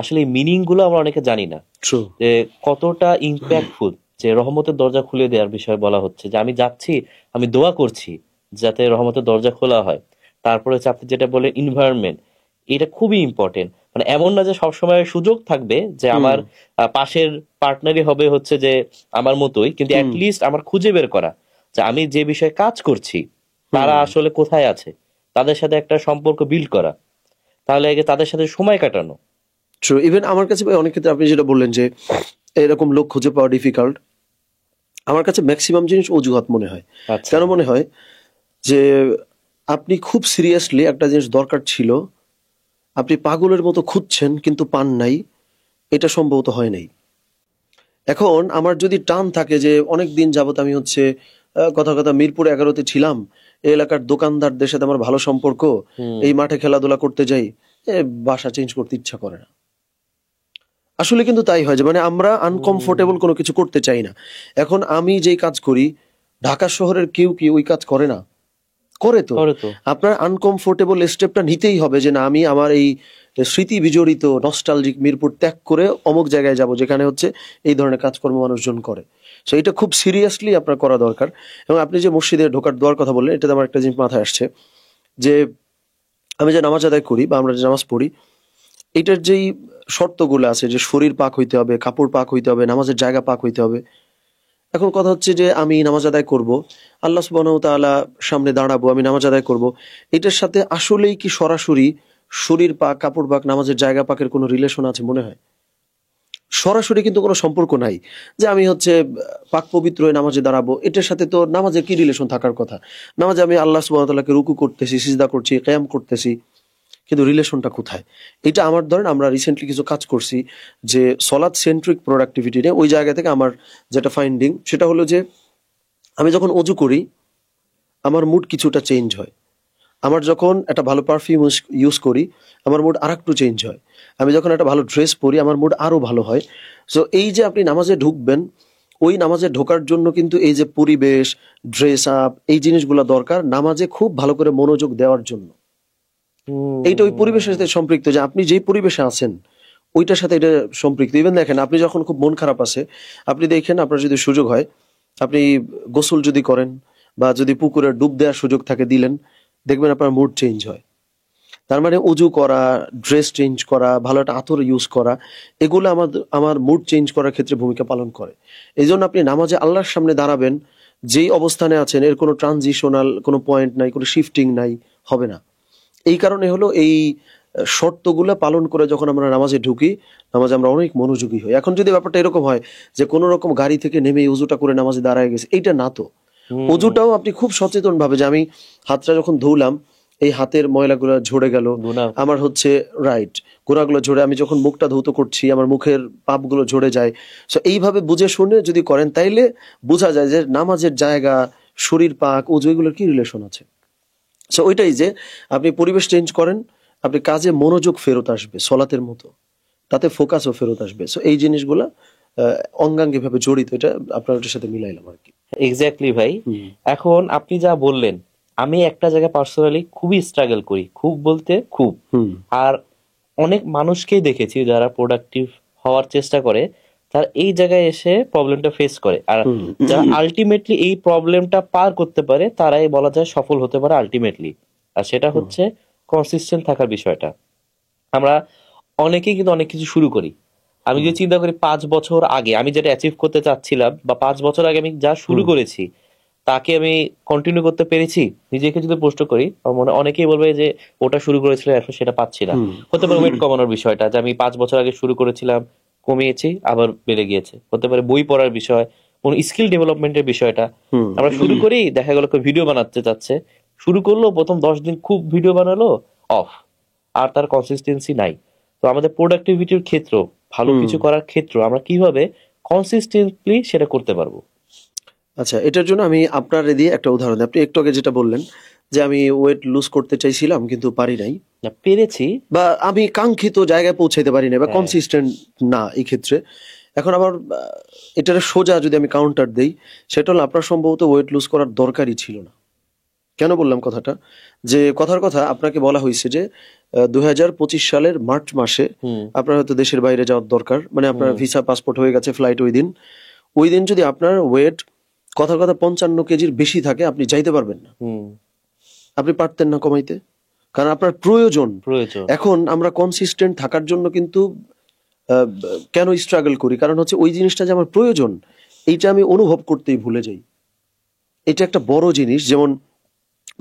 Speaker 2: আসলে এই মিনিং গুলো আমরা অনেকে জানি না
Speaker 1: ট্রু।
Speaker 2: যে কতটা ইম্প্যাক্টফুল। যে রহমতের দরজা খুলে দেওয়ার বিষয়ে বলা হচ্ছে যে আমি যাচ্ছি, আমি দোয়া করছি যাতে রহমতের দরজা খোলা হয়। তারপরে হচ্ছে আপনি যেটা বলে এনভায়রনমেন্ট, এটা খুবই ইম্পর্টেন্ট। মানে এমন না যে সবসময় সুযোগ থাকবে যে আমার পাশের পার্টনারই হবে হচ্ছে যে আমার মতোই, কিন্তু অ্যাটলিস্ট আমার খুঁজে বের করা যে আমি যে বিষয়ে কাজ করছি তারা আসলে কোথায় আছে, তাদের সাথে একটা সম্পর্ক বিল্ড করা, তাহলে আগে তাদের সাথে সময় কাটানো।
Speaker 1: ট্রু। ইভেন আমার কাছে ভাই অনেক ক্ষেত্রে আপনি যেটা বললেন যে এরকম লোক খুঁজে পাওয়া ডিফিকাল্ট, আমার কাছে ম্যাক্সিমাম জিনিস অজুহাত মনে হয়।
Speaker 2: আচ্ছা।
Speaker 1: কেন মনে হয়? যে আপনি খুব সিরিয়াসলি একটা জিনিস দরকার ছিল, আপনি পাগলের মতো খুঁজছেন কিন্তু পান নাই, এটা সম্ভবত হয় নাই। এখন আমার যদি টান থাকে যে অনেক দিন যাবত আমি হচ্ছে কথা কথা মিরপুর 11-তে ছিলাম, এই এলাকার দোকানদারদের সাথে আমার ভালো সম্পর্ক, এই মাঠে খেলাধুলা করতে যাই, বাসা চেঞ্জ করতে ইচ্ছা করে না। আসলে কিন্তু তাই হয় যে মানে আমরা আনকমফোর্টেবল কোনো কিছু করতে চাই না। এখন আমি যেই কাজ করি, ঢাকা শহরের কেউ কি ওই কাজ করে না? করে তো।
Speaker 2: করে তো।
Speaker 1: আপনার আনকমফোর্টেবল স্টেপটা নিতেই হবে যে না, আমি আমার এই স্মৃতি বিজড়িত নস্টালজিক মিরপুর ত্যাগ করে অমুক জায়গায় যাব যেখানে হচ্ছে এই ধরনের কাজকর্ম মানুষজন করে। সো এটা খুব সিরিয়াসলি আপনার করা দরকার। এবং আপনি যে মসজিদে ঢোকার দোয়ার কথা বললেন, এটাতে আমার একটা জিনিস মাথায় আসছে যে আমি যে নামাজ আদায় করি বা আমরা যে নামাজ পড়ি, এটার যেই শর্তগুলো আছে যে শরীর পাক হইতে হবে, কাপড় পাক হইতে হবে, নামাজের জায়গা পাক হইতে হবে। এখন কথা হচ্ছে যে আমি নামাজ আদায় করব, আল্লাহ সুবহানাহু ওয়া তাআলা সামনে দাঁড়াবো, আমি নামাজ আদায় করব, এটার সাথে আসলেই কি সরাসরি শরীর পাক, কাপড় পাক, নামাজের জায়গা পাকের কোনো রিলেশন আছে মনে হয়? সরাসরি কিন্তু কোনো সম্পর্ক নাই। যে আমি হচ্ছে পাক পবিত্র হয়ে নামাজে দাঁড়াবো, এটার সাথে তো নামাজের কি রিলেশন থাকার কথা? নামাজে আমি আল্লাহ সুবহানাহু ওয়া তাআলাকে রুকু করতেছি, সিজদা করছি, কিয়াম করতেছি, কিন্তু রিলেশনটা কোথায়? এটা আমার ধরেন আমরা রিসেন্টলি কিছু কাজ করছি যে সলাৎ সেন্ট্রিক প্রোডাক্টিভিটি নিয়ে, ওই জায়গা থেকে আমার যেটা ফাইন্ডিং সেটা হলো যে আমি যখন অজু করি আমার মুড কিছুটা চেঞ্জ হয়। আমার যখন একটা ভালো পারফিউম ইউজ করি আমার মুড আরেকটু চেঞ্জ হয়। আমি যখন একটা ভালো ড্রেস পরি আমার মুড আরো ভালো হয়। সো এই যে আপনি নামাজে ঢুকবেন, ওই নামাজে ঢোকার জন্য কিন্তু এই যে পরিবেশ, ড্রেস আপ, এই জিনিসগুলো দরকার নামাজে খুব ভালো করে মনোযোগ দেওয়ার জন্য। এইটা ওই পরিবেশের সাথে সম্পৃক্ত, যে আপনি যেই পরিবেশে আছেন ওইটার সাথে এটা সম্পৃক্ত। ইভেন দেখেন আপনি যখন খুব মন খারাপ আছে, আপনি দেখেন আপনার যদি সুযোগ হয় আপনি গোসল যদি করেন বা যদি পুকুরে ডুব দেওয়ার সুযোগ থাকে দিলেন, দেখবেন আপনার মুড চেঞ্জ হয়। তার মানে উজু করা, ড্রেস চেঞ্জ করা, ভালো একটা আতর ইউজ করা, এগুলো আমার মুড চেঞ্জ করার ক্ষেত্রে ভূমিকা পালন করে। এই জন্য আপনি নামাজে আল্লাহর সামনে দাঁড়াবেন, যেই অবস্থানে আছেন এর কোনো ট্রানজিশনাল কোনো পয়েন্ট নাই, কোনো শিফটিং নাই, হবে না। এই কারণে হলো এই শর্তগুলো পালন করে যখন আমরা নামাজে ঢুকি, নামাজে আমরা অনেক মনোযোগী হই। এখন যদি ব্যাপারটা এরকম হয় যে কোনো রকম গাড়ি থেকে নেমে উজুটা করে নামাজে দাঁড়ায় গেছে, এইটা না তো। উজুটাও আপনি খুব সচেতন ভাবে যে আমি হাতটা যখন ধুলাম এই হাতের ময়লাগুলো ঝরে গেল, আমার হচ্ছে রাইট গোড়াগুলো ঝরে, আমি যখন মুখটা ধৌত করছি আমার মুখের পাপগুলো ঝরে যায়। সো এইভাবে বুঝে শুনে যদি করেন তাইলে বোঝা যায় যে নামাজের জায়গা, শরীর পাক, উজু এগুলোর কি রিলেশন আছে। সো ওইটাই যে আপনি পরিবেশ চেঞ্জ করেন, আপনি কাজে মনোযোগ ফেরত আসবে সলাতের মতো, তাতে ফোকাসও ফেরত আসবে। সো এই জিনিসগুলা অঙ্গাঙ্গি ভাবে জড়িত, এটা আপনার ওটার সাথে মিলাইলাম আর কি।
Speaker 2: এক্স্যাক্টলি ভাই। এখন আপনি যা বললেন, আমি একটা জায়গায় পার্সোনালি খুবই স্ট্রাগল করি, খুব বলতে খুব। আর অনেক মানুষকেই দেখেছি যারা প্রোডাক্টিভ হওয়ার চেষ্টা করে তারা এই জায়গায় এসে প্রবলেমটা ফেস করে, আর যারা আলটিমেটলি এই প্রবলেমটা পার করতে পারে তারাই বলা যায় সফল হতে পারে আলটিমেটলি। আর সেটা হচ্ছে কনসিস্টেন্ট থাকার বিষয়টা। আমরা অনেকেই কিন্তু অনেক কিছু শুরু করি, আমি যে চিন্তা করি 5 বছর আগে আমি যেটা অ্যাচিভ করতে চাচ্ছিলাম বা 5 বছর আগে আমি যা শুরু করেছি তাকে আমি কন্টিনিউ করতে পেরেছি, নিজেকে যদি প্রশ্ন করি আমার মনে অনেকেই বলবে যে ওটা শুরু করেছিল এখন সেটা পাচ্ছি না। হতে পারে ওয়েট কমানোর বিষয়টা, যে আমি 5 বছর আগে শুরু করেছিলাম কমিয়েছি আবার বেড়ে গিয়েছে। হতে পারে বই পড়ার বিষয়, কোন স্কিল ডেভেলপমেন্টের বিষয়টা। আমরা শুরু করি, দেখা গেল ভিডিও বানাতে চাচ্ছে, শুরু করলো, প্রথম 10 দিন খুব ভিডিও বানালো, অফ, আর তার কনসিস্টেন্সি নাই। তো আমাদের প্রোডাক্টিভিটির ক্ষেত্র, ভালো কিছু করার ক্ষেত্র আমরা কিভাবে কনসিস্টেন্টলি সেটা করতে পারবো?
Speaker 1: আচ্ছা, এটার জন্য আমি আপনার দিয়ে একটা উদাহরণ দিই। আপনি একটু আগে যেটা বললেন যে আমি ওয়েট লুজ করতে চাইছিলাম কিন্তু পারি নাই,
Speaker 2: না, পেরেছি।
Speaker 1: বা আমি কাঙ্ক্ষিত জায়গায় পৌঁছাইতে পারি না, বা
Speaker 2: হ্যাঁ।
Speaker 1: কনসিস্টেন্ট না এই ক্ষেত্রে। এখন আমার এটার সোজা যদি আমি কাউন্টার দেই, সেটা হলো আপনার সম্ভবত ওয়েট লুজ করার দরকারই ছিল না। কেন বললাম কথাটা? যে কথার কথা আপনাকে বলা হয়েছে যে 2025 সালের মার্চ মাসে
Speaker 2: হুম
Speaker 1: আপনার হয়তো দেশের বাইরে যাওয়ার দরকার, মানে আপনার
Speaker 2: হুম
Speaker 1: ভিসা পাসপোর্ট হয়ে গেছে, ফ্লাইট ওই দিন যদি আপনার ওয়েট কথার কথা 55 কেজির বেশি থাকে, আপনি যাইতে পারবেন না।
Speaker 2: হুম
Speaker 1: আপনি পারতেন না কমাইতে, কারণ আপনার প্রয়োজন।
Speaker 2: প্রয়োজন।
Speaker 1: এখন আমরা কনসিস্টেন্ট থাকার জন্য কিন্তু কেন স্ট্রাগল করি? কারণ হচ্ছে ওই জিনিসটা যে আমার প্রয়োজন, এইটা আমি অনুভব করতেই ভুলে যাই। এটা একটা বড় জিনিস। যেমন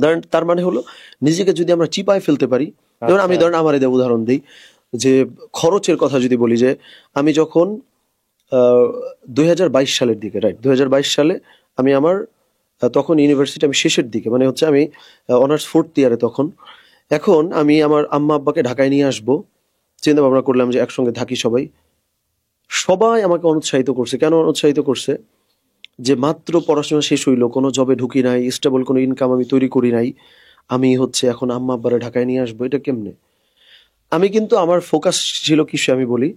Speaker 1: ধরেন, তার মানে হলো নিজেকে যদি আমরা চিপায় ফেলতে পারি। যেমন আমি
Speaker 2: আচ্ছা।
Speaker 1: ধরেন আমার এদের উদাহরণ দিই, যে খরচের কথা যদি বলি, যে আমি যখন 2022 সালের দিকে, রাইট, 2022 সালে আমি আমার তখন ইউনিভার্সিটি আমি শেষের দিকে, মানে হচ্ছে আমি অনার্স 4th ইয়ারে তখন। এখন আমি আমার আম্মা আব্বাকে ঢাকায় নিয়ে আসবো, চিন্তা ভাবনা করলাম যে একসঙ্গে থাকি সবাই। সবাই আমাকে অনুৎসাহিত করছে। কেন অনুৎসাহিত করছে? যে মাত্র পড়াশোনা শেষ হইলো, কোনো জবে ঢুকি নাই, স্টেবল কোনো ইনকাম আমি তৈরি করি নাই, আমি হচ্ছে এখন আম্মা আব্বারে ঢাকায় নিয়ে আসবো, এটা কেমনে? আমি কিন্তু আমার ফোকাস ছিল কিসে আমি বলি,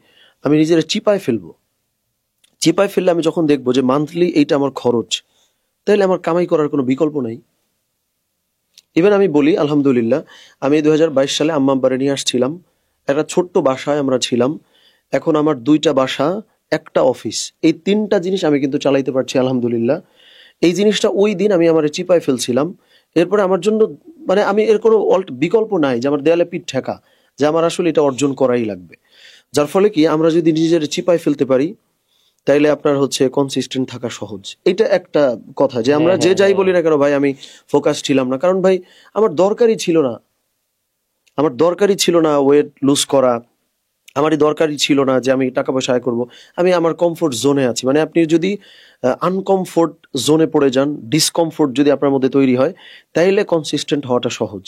Speaker 1: আমি নিজের চিপায় ফেলবো। চিপায় ফেললে আমি যখন দেখবো যে মান্থলি এইটা আমার খরচ, তাহলে আমার কামাই করার কোনো বিকল্প নাই। ইভেন আমি বলি আলহামদুলিল্লাহ, আমি 2022 সালে আম্মা আব্বারে নিয়ে আসছিলাম, একটা ছোট্ট বাসায় আমরা ছিলাম। এখন আমার 2টা বাসা, একটা অফিস, এই 3টা জিনিস আমি কিন্তু চালাইতে পারছি আলহামদুলিল্লাহ। এই জিনিসটা ওই দিন আমি আমার চিপায় ফেলছিলাম। এরপরে আমার জন্য, মানে আমি এর কোনো বিকল্প নাই যে আমার দেয়ালে পিঠ ঠেকা, যে আমার আসলে এটা অর্জন করাই লাগবে। যার ফলে কি, আমরা যদি নিজের চিপায় ফেলতে পারি, তাইলে আপনার হচ্ছে কনসিস্টেন্ট থাকা সহজ। এটা একটা কথা, যে আমরা
Speaker 2: হ্যাঁ,
Speaker 1: যে
Speaker 2: হ্যাঁ,
Speaker 1: যাই
Speaker 2: হ্যাঁ।
Speaker 1: বলি না কেন ভাই, আমি ফোকাস ছিলাম না, কারণ ভাই আমার দরকারই ছিল না। আমার দরকারই ছিল না ওয়েট লুজ করা, আমারই দরকারই ছিল না যে আমি টাকা পয়সা আয় করবো। আমি আমার কমফোর্ট জোনে আছি। মানে আপনি যদি আনকমফোর্ট জোনে পড়ে যান, ডিসকমফোর্ট যদি আপনার মধ্যে তৈরি হয়, তাইলে কনসিস্টেন্ট হওয়াটা সহজ।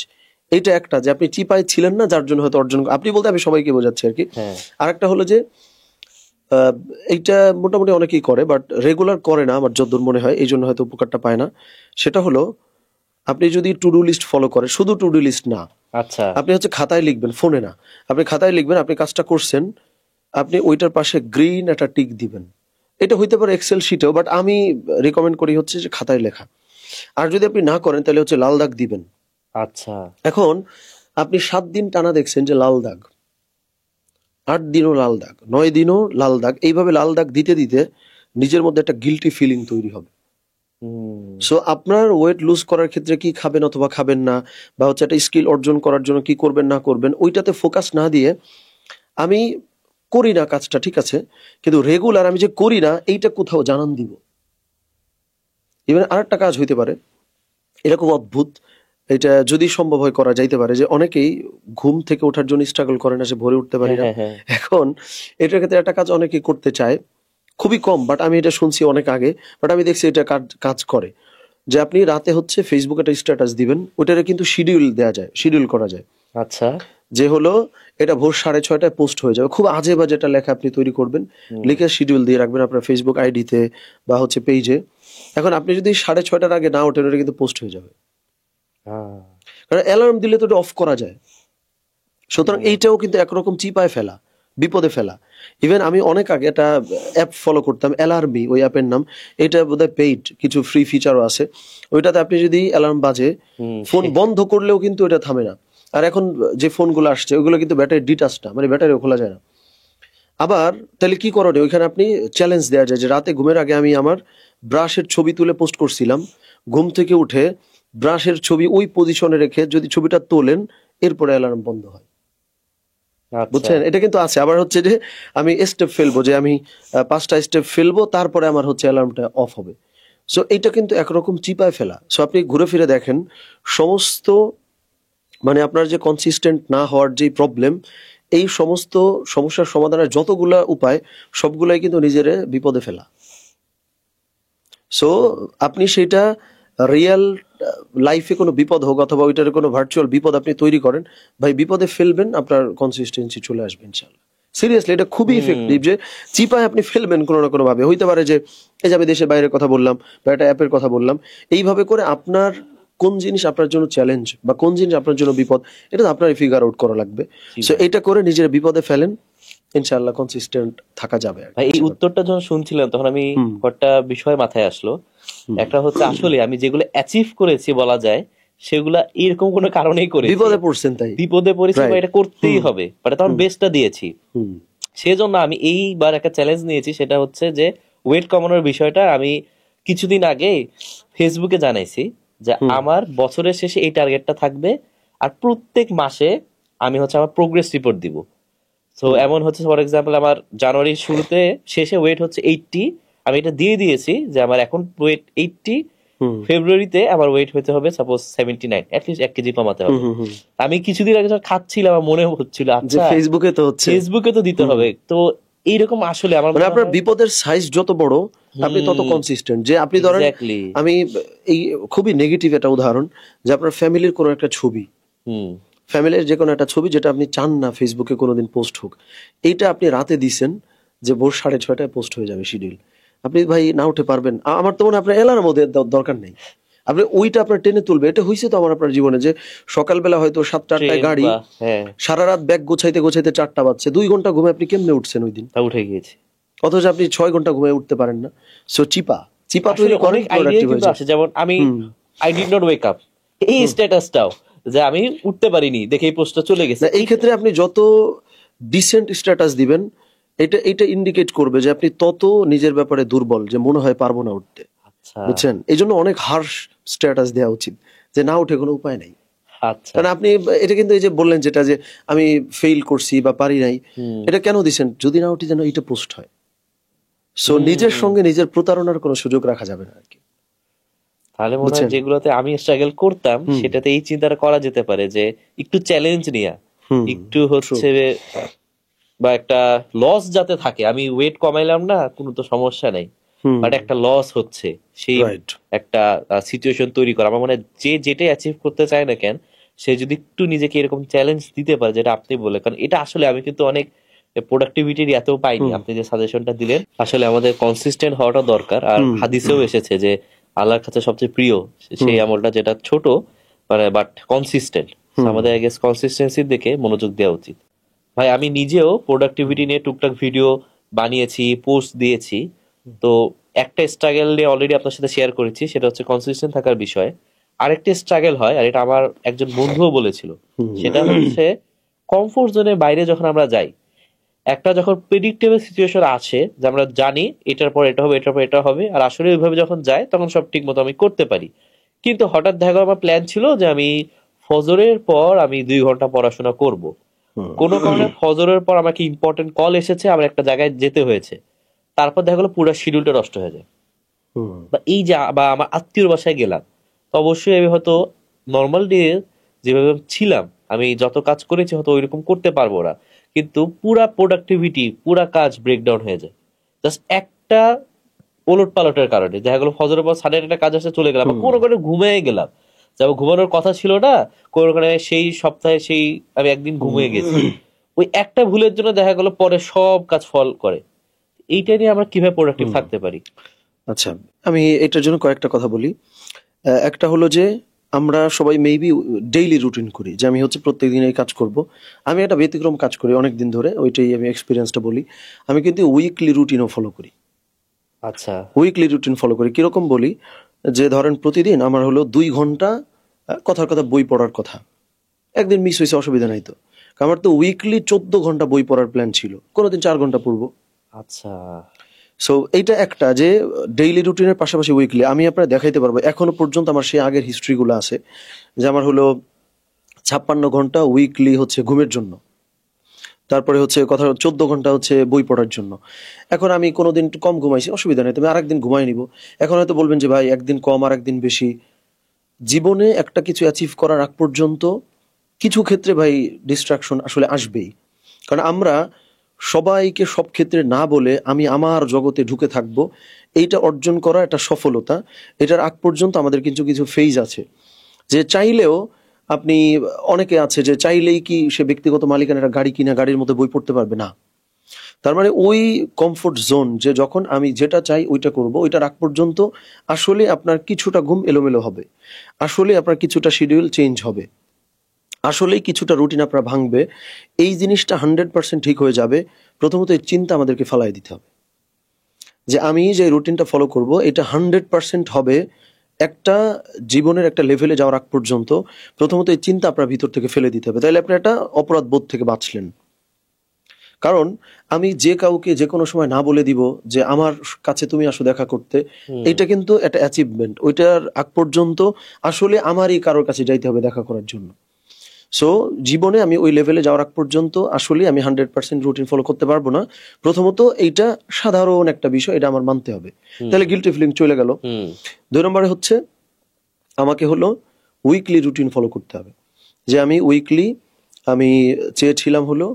Speaker 1: এইটা একটা, যে আপনি চিপায় ছিলেন না, যার জন্য হয়তো অর্জন, আপনি বলতে আমি সবাইকে বোঝাচ্ছি আর কি।
Speaker 2: হ্যাঁ।
Speaker 1: আর একটা হলো যে এইটা মোটামুটি অনেকেই করে, বাট রেগুলার করে না আমার যতদূর মনে হয়, এই জন্য হয়তো উপকারটা পায় না। সেটা হলো, আপনি যদি টু ডু লিস্ট ফলো করেন, শুধু টু ডু লিস্ট না,
Speaker 2: আচ্ছা।
Speaker 1: আপনি হচ্ছে খাতায় লিখবেন, ফোনে না, আপনি খাতায় লিখবেন, আপনি কাজটা করছেন, আপনি ওইটার পাশে গ্রিন একটা টিক দিবেন। এটা হইতে পারে এক্সেল শিটেও, বাট আমি রিকমেন্ড করি হচ্ছে যে খাতায় লেখা। আর যদি আপনি না করেন, তাহলে হচ্ছে লাল দাগ দিবেন।
Speaker 2: আচ্ছা।
Speaker 1: এখন আপনি 7 দিন টানা দেখছেন যে লাল দাগ, 8 দিনও লাল দাগ, 9 দিনও লাল দাগ, এইভাবে লাল দাগ দিতে দিতে নিজের মধ্যে একটা গিল্টি ফিলিং তৈরি হবে।
Speaker 2: হুম
Speaker 1: সো আপনার ওয়েট লুজ করার ক্ষেত্রে কি খাবেন অথবা খাবেন না, বা হচ্ছে একটা স্কিল অর্জন করার জন্য কি করবেন না করবেন, ওইটাতে ফোকাস না দিয়ে, আমি করি না কাজটা, ঠিক আছে, কিন্তু রেগুলার আমি যে করি না, এইটা কোথাও জানান দিব। ইভেন আরেকটা কাজ হইতে পারে, এটা খুব অদ্ভুত, এটা যদি সম্ভব হয় করা যাইতে পারে, যে অনেকেই ঘুম থেকে ওঠার জন্য স্ট্রাগল করে না, সে ভোরে উঠতে পারি না।
Speaker 2: হ্যাঁ, হ্যাঁ, হ্যাঁ।
Speaker 1: এখন এটার ক্ষেত্রে একটা কাজ অনেকেই করতে চায়, খুবই কম, বাট আমি এটা শুনছি অনেক আগে, বাট আমি দেখছি এটা কাজ করে। যে আপনি রাতে হচ্ছে ফেসবুকে একটা স্ট্যাটাস দিবেন, ওটারে কিন্তু শিডিউল দেওয়া যায়, শিডিউল করা যায়।
Speaker 2: আচ্ছা।
Speaker 1: যে হলো, এটা ভোর 6:30টায় পোস্ট হয়ে যাবে, খুব আজে বাজে একটা লেখা আপনি তৈরি করবেন, লিখে শিডিউল দিয়ে রাখবেন আপনার ফেসবুক আইডিতে বা হচ্ছে পেজে। এখন আপনি যদি 6:30টার আগে না ওঠেন, ওটা কিন্তু পোস্ট হয়ে যাবে,
Speaker 2: হ্যাঁ।
Speaker 1: কারণ অ্যালার্ম দিলে তো ওটা অফ করা যায়। সুতরাং এইটাও কিন্তু একরকম চিপায় ফেলা, বিপদে ফেলা। ইভেন আমি অনেক আগে একটা অ্যাপ ফলো করতাম, অ্যালার্মি, ওই অ্যাপের নাম। এটা বোধহয় পেইড, কিছু ফ্রি ফিচারও আছে ওইটাতে। আপনি যদি অ্যালার্ম বাজে, ফোন বন্ধ করলেও কিন্তু এটা থামে না। আর এখন যে ফোনগুলো আসছে, ওইগুলো কিন্তু ব্যাটারি ডিটাচ না, মানে ব্যাটারিও খোলা যায় না। আবার তাহলে কি করণীয়, ওইখানে আপনি চ্যালেঞ্জ দেওয়া যায় যে রাতে ঘুমের আগে আমি আমার ব্রাশের ছবি তুলে পোস্ট করছিলাম, ঘুম থেকে উঠে ব্রাশের ছবি ওই পজিশনে রেখে যদি ছবিটা তোলেন, এরপরে অ্যালার্ম বন্ধ হয়।
Speaker 2: আচ্ছা।
Speaker 1: বুঝছেন, এটা কিন্তু আছে। আবার হচ্ছে যে আমি স্টেপ ফেলবো, যে আমি 5টা স্টেপ ফেলবো, তারপরে আমার হচ্ছে অ্যালার্মটা অফ হবে। সো এইটা কিন্তু একরকম চিপায় ফেলা। সো আপনি ঘুরে ফিরে দেখেন, সমস্ত, মানে আপনার যে কনসিস্টেন্ট না হওয়ার যে প্রবলেম, এই সমস্ত সমস্যার সমাধানের যতগুলা উপায়, সবগুলাই কিন্তু নিজের বিপদে ফেলা। সো আপনি সেটা রিয়েল লাইফে কোনো বিপদ হোক, অথবা ওইটার কোনো ভার্চুয়াল বিপদ আপনি তৈরি করেন, ভাই বিপদে ফেলবেন, আপনার কনসিস্টেন্সি চলে আসবে ইনশাল্লাহ। সিরিয়াসলি এটা খুবই ইফেক্টিভ, যে চিপায় আপনি ফেলবেন কোনো না কোনো ভাবে। হইতে পারে যে এই যে আমি দেশের বাইরের কথা বললাম বা একটা অ্যাপের কথা বললাম, এইভাবে করে আপনার কোন জিনিস আপনার জন্য চ্যালেঞ্জ বা কোন জিনিস আপনার জন্য বিপদ, এটা তো আপনার ফিগার আউট করা লাগবে। সো এটা করে নিজের বিপদে ফেলেন, ইনশাআল্লাহ কনসিস্টেন্ট থাকা যাবে।
Speaker 2: ভাই এই উত্তরটা যখন শুনছিলাম তখন আমি কয়েকটা বিষয় মাথায় আসলো। একটা হচ্ছে আসলে আমি যেগুলো অ্যাচিভ করেছি বলা যায় সেগুলা এরকম কোনো কারণেই করেছি,
Speaker 1: বিপদে পড়ছেন তাই
Speaker 2: বিপদে পড়েছি বা এটা করতেই হবে, বাট তখন বেস্টটা দিয়েছি। সেজন্য আমি এইবার একটা চ্যালেঞ্জ নিয়েছি, সেটা হচ্ছে যে ওয়েট কমানোর বিষয়টা আমি কিছুদিন আগে ফেসবুকে জানাইছি যে আমার বছরের শেষে এই টার্গেটটা থাকবে, আর প্রত্যেক মাসে আমি হচ্ছে আমার প্রোগ্রেস রিপোর্ট দিব। তো এমন হচ্ছে ফর এক্সাম্পল আমার জানুয়ারির শুরুতে শেষে ওয়েট হচ্ছে 80, আমি এটা দিয়ে দিয়েছি যে আমার এখন ওয়েট 80, ফেব্রুয়ারিতে আমার ওয়েট হতে হবে সাপোজ 79, অ্যাটলিস্ট 1 কেজি কমাতে হবে। আমি কিছুদিন আগে যখন খাচ্ছিলাম আমার মনে হচ্ছিল আচ্ছা
Speaker 1: ফেসবুকে তো হচ্ছে,
Speaker 2: ফেসবুকে তো দিতে হবে। তো এইরকম আসলে আমার
Speaker 1: মানে আপনার বিপদের সাইজ যত বড় আপনি তত কনসিস্টেন্ট। যে আপনি ধরেন
Speaker 2: Exactly.
Speaker 1: আমি এই খুবই নেগেটিভ একটা উদাহরণ, যে আপনার ফ্যামিলির কোনো একটা ছবি, ফ্যামিলির যে কোনো একটা ছবি যেটা আপনি চান না ফেসবুকে কোনোদিন পোস্ট হোক, এইটা আপনি রাতে দিছেন যে ভোর 6:30টায় পোস্ট হয়ে যাবে শিডিউল, আপনি ভাই না উঠে পারবেন? আমার তো মনে হয় আপনার অ্যালার্ম ওদের দরকার নেই, আপনি ওইটা আপনার টেনে তুলবে। এটা হয়েছে তো আমার আপনার জীবনে, যে সকালবেলা হয়তো 7-8টায় গাড়ি, সারা রাত ব্যাগ গোছাইতে গোছাইতে 4টা বাজছে, 2 ঘন্টা ঘুমে আপনি কেমনে উঠছেন ওই দিন?
Speaker 2: উঠে গিয়েছি,
Speaker 1: অথচ আপনি 6 ঘন্টা ঘুমিয়ে উঠতে পারেন না। সো চিপা তৈরি
Speaker 2: আসলে
Speaker 1: করেন,
Speaker 2: অনেক আইডিয়া কিন্তু আসে। যেমন আমি I did not wake up, এই স্ট্যাটাসটাও যে আমি উঠতে পারিনি দেখে এই পোস্টটা চলে গেছে।
Speaker 1: না, এই ক্ষেত্রে আপনি যত ডিসেন্ট স্ট্যাটাস দিবেন এটা ইন্ডিকেট করবে যে আপনি তত নিজের ব্যাপারে দুর্বল, যে মনে হয় পারবো না উঠতে।
Speaker 2: আচ্ছা
Speaker 1: বুঝছেন? এই জন্য অনেক হার্শ স্ট্যাটাস দেওয়া উচিত, যে না উঠে কোনো উপায় নাই।
Speaker 2: আচ্ছা,
Speaker 1: কারণ আপনি এটা কিন্তু এই যে বললেন যেটা যে আমি ফেইল করছি বা পারি নাই, এটা কেন দিচ্ছেন? যদি না উঠি যেন এটা পোস্ট হয়। সো নিজের সঙ্গে নিজের প্রতারণার কোনো সুযোগ রাখা যাবে না আর কি।
Speaker 2: তাহলে মনে হয় যেগুলোতে আমি স্ট্রাগল করতাম সেটাতে এই চিন্তাটা করা যেতে পারে যে একটু চ্যালেঞ্জ নিয়া, একটু হচ্ছে বা একটা লস যাতে থাকে। আমি ওয়েট কমাইলাম না, কোনো তো সমস্যা নাই, বাট একটা লস হচ্ছে, সেই একটা সিচুয়েশন তৈরি করা। আমার মনে হয় যে যেটাই অ্যাচিভ করতে চায় না কেন, সে যদি একটু নিজেকে এরকম চ্যালেঞ্জ দিতে পারে, যেটা আপনি বলে, কারণ এটা আসলে আমি কিন্তু অনেক প্রোডাক্টিভিটির এত পাইনি। আপনি যে সাজেশনটা দিলেন, আসলে আমাদের কনসিস্টেন্ট হওয়াটা দরকার। আর হাদিসেও এসেছে যে আল্লাহর কাছে সবচেয়ে প্রিয় সেই আমলটা যেটা ছোট মানে বাট কনসিস্টেন্ট। আমাদের আই গেস কনসিস্টেন্সির দিকে মনোযোগ দেওয়া উচিত। ভাই আমি নিজেও প্রোডাক্টিভিটি নিয়ে টুকটাক ভিডিও বানিয়েছি, পোস্ট দিয়েছি। তো একটা স্ট্রাগল নিয়ে অলরেডি আপনার সাথে শেয়ার করেছি, সেটা হচ্ছে কনসিস্টেন্ট থাকার বিষয়ে। আরেকটা স্ট্রাগল হয়, আর এটা আমার একজন বন্ধুও বলেছিল, সেটা হচ্ছে কমফোর্ট জোনের বাইরে যখন আমরা যাই, একটা যখন প্রেডিক্টেবল সিচুয়েশন আছে যে আমরা জানি এটার পর এটা হবে, এটার পর এটা হবে, আর আসলে ওইভাবে যখন যায় তখন সব ঠিক মতো আমি করতে পারি। কিন্তু হঠাৎ দেখা গেল আমার প্ল্যান ছিল যে আমি ফজরের পর আমি 2 ঘন্টা পড়াশোনা করব, কোনো কারণে ফজরের পর আমাকে ইম্পর্টেন্ট কল এসেছে, আমার একটা জায়গায় যেতে হয়েছে, তারপর দেখা গেলো পুরো শিডিউলটা নষ্ট হয়ে যায়। বা এই যে বা আমার আত্মীয়র বাসায় গেলাম, তো অবশ্যই আমি হয়তো নর্মাল ডে যেভাবে ছিলাম, আমি যত কাজ করেছি হয়তো ওইরকম করতে পারবো না, কিন্তু পুরা প্রোডাক্টিভিটি, পুরা কাজ ব্রেকডাউন হয়ে যায় জাস্ট একটা ওলট পালটের কারণে। দেখা গেলো ফজরের পর সাড়ে একটা কাজ আসতে চলে গেলাম, কোনো কারণে ঘুমিয়ে গেলাম, যাবো ঘুমানোর কথা ছিল না, কোনো কারণে সেই সপ্তাহে সেই আমি একদিন ঘুমিয়ে গেছি। ওই একটা ভুলের জন্য দেখা গেলো পরে সব কাজ ফল করে। এইটা নিয়ে আমরা কিভাবে প্রোডাক্টিভ থাকতে পারি?
Speaker 1: আচ্ছা, আমি এটার জন্য কয়েকটা কথা বলি। একটা হলো যে আমরা সবাই মেবি ডেইলি রুটিন করি, যে আমি হচ্ছে প্রত্যেকদিন এই কাজ করব। আমি একটা ব্যতিক্রম কাজ করি অনেক দিন ধরে, ওইটাই আমি এক্সপিরিয়েন্সটা বলি। আমি কিন্তু উইকলি রুটিনও ফলো করি।
Speaker 2: আচ্ছা,
Speaker 1: উইকলি রুটিন ফলো করি কিরকম বলি, যে ধরেন প্রতিদিন আমার হলো 2 ঘন্টা কথার কথা বই পড়ার কথা। একদিন মিস হয়েছে, অসুবিধা নাই তো, আমার তো উইকলি 14 ঘন্টা বই পড়ার প্ল্যান ছিল, কোনোদিন 4 ঘন্টা পড়বো।
Speaker 2: আচ্ছা,
Speaker 1: সো এইটা একটা, যে ডেইলি রুটিনের পাশাপাশি উইকলি আমি আপনার দেখাইতে পারবো এখনো পর্যন্ত আমার সেই আগের হিস্ট্রিগুলো আছে, যে আমার হলো 56 ঘন্টা উইকলি হচ্ছে ঘুমের জন্য, তারপরে হচ্ছে কথা 14 ঘন্টা হচ্ছে বই পড়ার জন্য। এখন আমি কোনোদিন একটু কম ঘুমাইছি, অসুবিধা নেই, তুমি আরেকদিন ঘুমাই নিব। এখন হয়তো বলবেন যে ভাই একদিন কম আর একদিন বেশি, জীবনে একটা কিছু অ্যাচিভ করার আগ পর্যন্ত কিছু ক্ষেত্রে ভাই ডিস্ট্রাকশন আসলে আসবেই। কারণ আমরা সবাইকে সব ক্ষেত্রে না বলে আমি আমার জগতে ঢুকে থাকবো, এইটা অর্জন করা একটা সফলতা। এটার আগ পর্যন্ত আমাদের কিছু কিছু ফেজ আছে, যে চাইলেও আপনি, অনেকে আছে যে চাইলেই কি সে ব্যক্তিগত মালিকানার গাড়ি কিনা গাড়ির মধ্যে বই পড়তে পারবে না, তার মানে ওই কমফোর্ট জোন, যে যখন আমি যেটা চাই ওইটা করব, ওইটা রাখ পর্যন্ত আসলে আপনার কিছুটা ঘুম এলোমেলো হবে, আসলে আপনার কিছুটা শিডিউল চেঞ্জ হবে, আসলেই কিছুটা রুটিন আপনার ভাঙবে। এই জিনিসটা 100% ঠিক হয়ে যাবে। প্রথমত এই চিন্তা আমাদেরকে ফালাই দিতে হবে যে আমি যে রুটিনটা ফলো করব এটা 100% হবে একটা জীবনের একটা লেভেলে যাওয়ার আগ পর্যন্ত। প্রথমত এই চিন্তা আপনার ভিতর থেকে ফেলে দিতে হবে, তাহলে আপনি একটা অপরাধ বোধ থেকে বাঁচলেন। কারণ আমি যে কাউকে যে কোনো সময় না বলে দিব যে আমার কাছে তুমি আসো দেখা করতে, এটা কিন্তু একটা অ্যাচিভমেন্ট। ওইটার আগ পর্যন্ত আসলে আমারই কারোর কাছে যাইতে হবে দেখা করার জন্য। সো জীবনে আমি ওই লেভেলে যাওয়ার আগ পর্যন্ত আসলে আমি 100% রুটিন ফলো করতে পারবো না। প্রথমত এইটা সাধারণ একটা বিষয়, এটা আমার মানতে হবে, তাহলে গিল্টি ফিলিং চলে গেল। 2 নম্বরে হচ্ছে আমাকে হলো উইকলি রুটিন ফলো করতে হবে, যে আমি উইকলি আমি চেয়েছিলাম হলো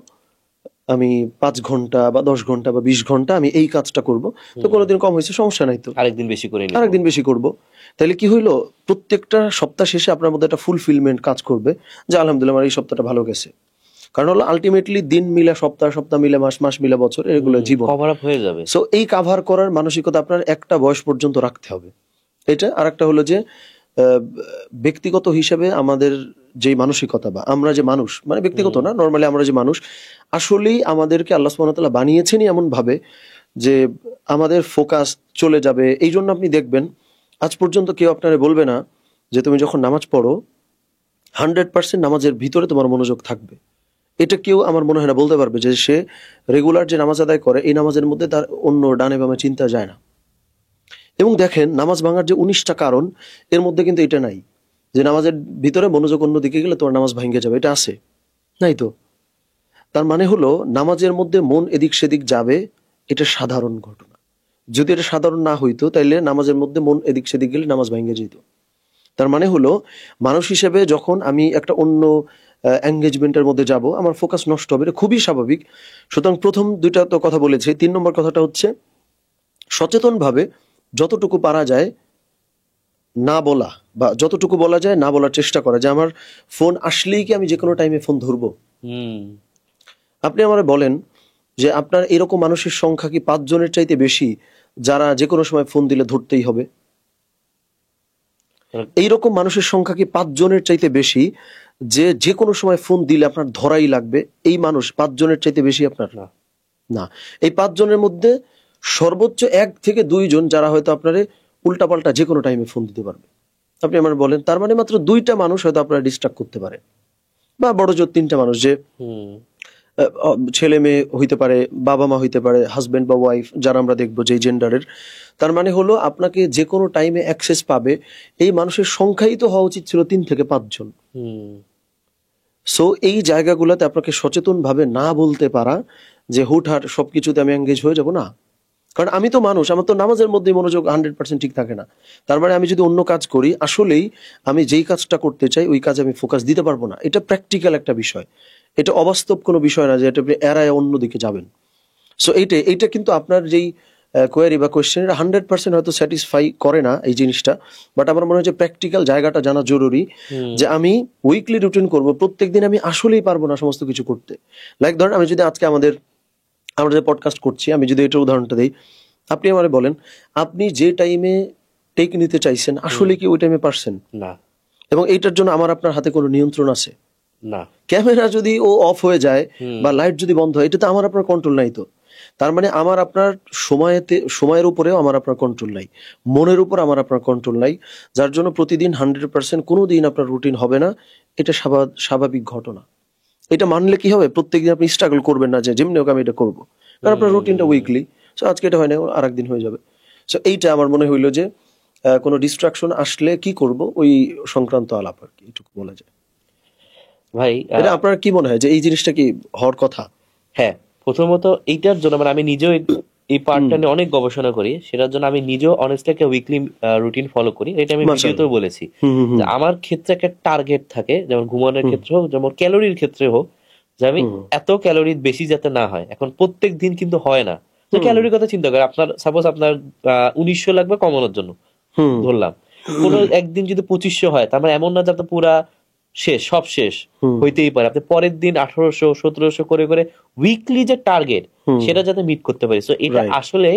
Speaker 1: আমি 5 ঘন্টা বা 10 ঘন্টা বা 20 ঘন্টা আমি এই কাজটা করব। তো কোনোদিন কম হয়েছে সমস্যা নাই, তো
Speaker 2: আরেকদিন বেশি করে নিব।
Speaker 1: আরেকদিন বেশি করব। তাহলে কি হইলো, প্রত্যেকটা সপ্তাহ শেষে আপনার মধ্যে একটা ফুলফিলমেন্ট কাজ করবে যে আলহামদুলিল্লাহ আমার এই সপ্তাহটা ভালো গেছে। কারণ হলো আলটিমেটলি দিন মিলে সপ্তাহ, সপ্তাহ মিলে মাস, মাস মিলে বছর, এগুলো জীবন
Speaker 2: কভার আপ হয়ে যাবে।
Speaker 1: সো এই কাভার করার মানসিকতা আপনার একটা বয়স পর্যন্ত রাখতে হবে। এটা আর একটা হলো যে ব্যক্তিগত হিসেবে আমাদের যে মানসিকতা বা আমরা যে মানুষ, মানে ব্যক্তিগত না, নর্মালি আমরা যে মানুষ, আসলেই আমাদেরকে আল্লাহ সুবহানাহু ওয়া তাআলা বানিয়েছেনই এমন ভাবে যে আমাদের ফোকাস চলে যাবে। এই জন্য আপনি দেখবেন আজ পর্যন্ত কেউ আপনারে বলবে না যে তুমি যখন নামাজ পড়ো 100% নামাজের ভিতরে তোমার মনোযোগ থাকবে। এটা কেউ আমার মনে হয় না বলতে পারবে যে সে রেগুলার যে নামাজ আদায় করে এই নামাজের মধ্যে তার অন্য ডানে বামে চিন্তা যায় না। এবং দেখেন নামাজ ভাঙার যে 19টা কারণ, এর মধ্যে কিন্তু এটা নাই যে নামাজের ভিতরে মনোযোগ অন্য দিকে গেলে তোমার নামাজ ভাঙে যাবে, এটা আছে নাই তো। তার মানে হলো নামাজের মধ্যে মন এদিক সেদিক যাবে, এটা সাধারণ ঘটনা। যদি এটা সাধারণ না হইতো তাইলে নামাজের মধ্যে মন এদিক সেদিক গেলে নামাজ ভাঙে যেত। তার মানে হলো মানুষ হিসেবে যখন আমি একটা অন্য এঙ্গেজমেন্টের মধ্যে যাব আমার ফোকাস নষ্ট হবে, এটা খুবই স্বাভাবিক। সুতরাং প্রথম 2টা তো কথা বলেছি। 3 নম্বর কথাটা হচ্ছে সচেতনভাবে যতটুকু পারা যায় না বলা, বা যতটুকু বলা যায় না বলার চেষ্টা করা, যে আমার ফোন আসলেই কি আমি যে কোনো টাইমে ফোন ধরবো। আপনি আমারে বলেন যে আপনার এরকম মানুষের সংখ্যা কি 5 জনের চাইতে বেশি যারা যে কোনো সময় ফোন দিলে ধরতেই হবে? এইরকম মানুষের সংখ্যা কি 5 জনের চাইতে বেশি যে যে কোনো সময় ফোন দিলে আপনার ধরাই লাগবে? এই মানুষ 5 জনের চাইতে বেশি আপনার না। এই 5 জনের মধ্যে সর্বোচ্চ 1 থেকে 2 জন যারা হয়তো আপনারে উল্টাপাল্টা যে কোনো টাইমে ফোন দিতে পারবে। আপনি আমার বলেন, তার মানে মাত্র 2টা মানুষ হয়তো আপনারা ডিস্ট্রাক্ট করতে পারে, বা বড় জোর 3টা মানুষ, যে ছেলে মেয়ে হইতে পারে, বাবা মা হইতে পারে, হাজবেন্ড বা ওয়াইফ, যারা আমরা দেখবো যে জেন্ডারের। তার মানে হলো আপনাকে যে কোনো টাইমে অ্যাক্সেস পাবে এই মানুষের সংখ্যাই তো হওয়া উচিত ছিল 3 থেকে 5 জন। সো এই জায়গাগুলোতে আপনাকে সচেতন ভাবে না বলতে পারা যে হুটহাট সবকিছুতে আমি এঙ্গেজ হয়ে যাব না। কারণ আমি তো মানুষ, আমার তো নামাজের মধ্যে মনোযোগ 100% ঠিক থাকে না। তার মানে আমি যদি অন্য কাজ করি আসলেই আমি যেই কাজটা করতে চাই ওই কাজে আমি ফোকাস দিতে পারবো না। এটা প্র্যাকটিক্যাল একটা বিষয়, এটা অবাস্তব কোনো বিষয় না যে এটা আপনি এড়ায় অন্যদিকে যাবেন। সো এইটা কিন্তু আপনার যেই কোয়ারি বা কোয়েশ্চেন, এটা 100% হয়তো স্যাটিসফাই করে না এই জিনিসটা, বাট আমার মনে হয় যে প্র্যাকটিক্যাল জায়গাটা জানা জরুরি যে আমি উইকলি রুটিন করব। প্রত্যেকদিন আমি আসলেই পারবো না সমস্ত কিছু করতে। লাইক ধরেন আমি যদি আজকে আমরা যে পডকাস্ট করছি, আমি যদি এটার উদাহরণটা দিই, আপনি আমারে বলেন আপনি যে টাইমে টেক নিতে চাইছেন আসলে কি ওই টাইমে পারছেন?
Speaker 2: না।
Speaker 1: এবং এইটার জন্য আমার আপনার হাতে কোনো নিয়ন্ত্রণ আছে?
Speaker 2: না।
Speaker 1: ক্যামেরা যদি অফ হয়ে যায় বা লাইট যদি বন্ধ হয়, এটা তো আমার আপনার কন্ট্রোল নাই। তো তার মানে আমার আপনার সময়ের উপরেও আমার আপনার কন্ট্রোল নাই, মনের উপর আমার আপনার কন্ট্রোল নাই, যার জন্য প্রতিদিন 100% কোনো দিন আপনার রুটিন হবে না। এটা স্বাভাবিক ঘটনা। এটা মানলে কি হবে, প্রত্যেকদিন আপনি স্ট্রাগল করবেন না যে যেমনি হোক আমি এটা করবো, কারণ আপনার রুটিনটা উইকলি। সো আজকে এটা হয় না, আর একদিন হয়ে যাবে। সো এইটা আমার মনে হইলো যে কোনো ডিস্ট্রাকশন আসলে কি করব ওই সংক্রান্ত আলাপ আর কি, এটুকু বলা যায়।
Speaker 2: ভাই
Speaker 1: এটা আপনার কি মনে হয় যে এই জিনিসটা কি হওয়ার কথা?
Speaker 2: হ্যাঁ, প্রথমত এইটার জন্য মানে আমি নিজেও এই পার্টটা নিয়ে অনেক গবেষণা করি, সেটার জন্য আমি নিজেও অনেস্টলি একটা উইকলি রুটিন ফলো করি। এটা আমি ভিডিওতেও বলেছি যে আমার ক্ষেত্রে একটা টার্গেট থাকে, যেমন ঘুমানোর ক্ষেত্রে হোক, যেমন ক্যালোরির ক্ষেত্রে হোক, যে আমি এত ক্যালোরি বেশি যাতে না হয়। এখন প্রত্যেক দিন কিন্তু হয় না। তো ক্যালোরির কথা চিন্তা করে আপনার সাপোজ আপনার 1900 লাগবে কমানোর জন্য, ধরলাম কোনো একদিন যদি 2500 হয়, তার মানে এমন না যে আপনার পুরা সব শেষ হইতেই পারে, আপনি পরের দিন 1800 1700 করে করে উইকলি যে টার্গেট সেটা যাতে মিট করতে পারি। সো এটা
Speaker 1: Right.
Speaker 2: আসলে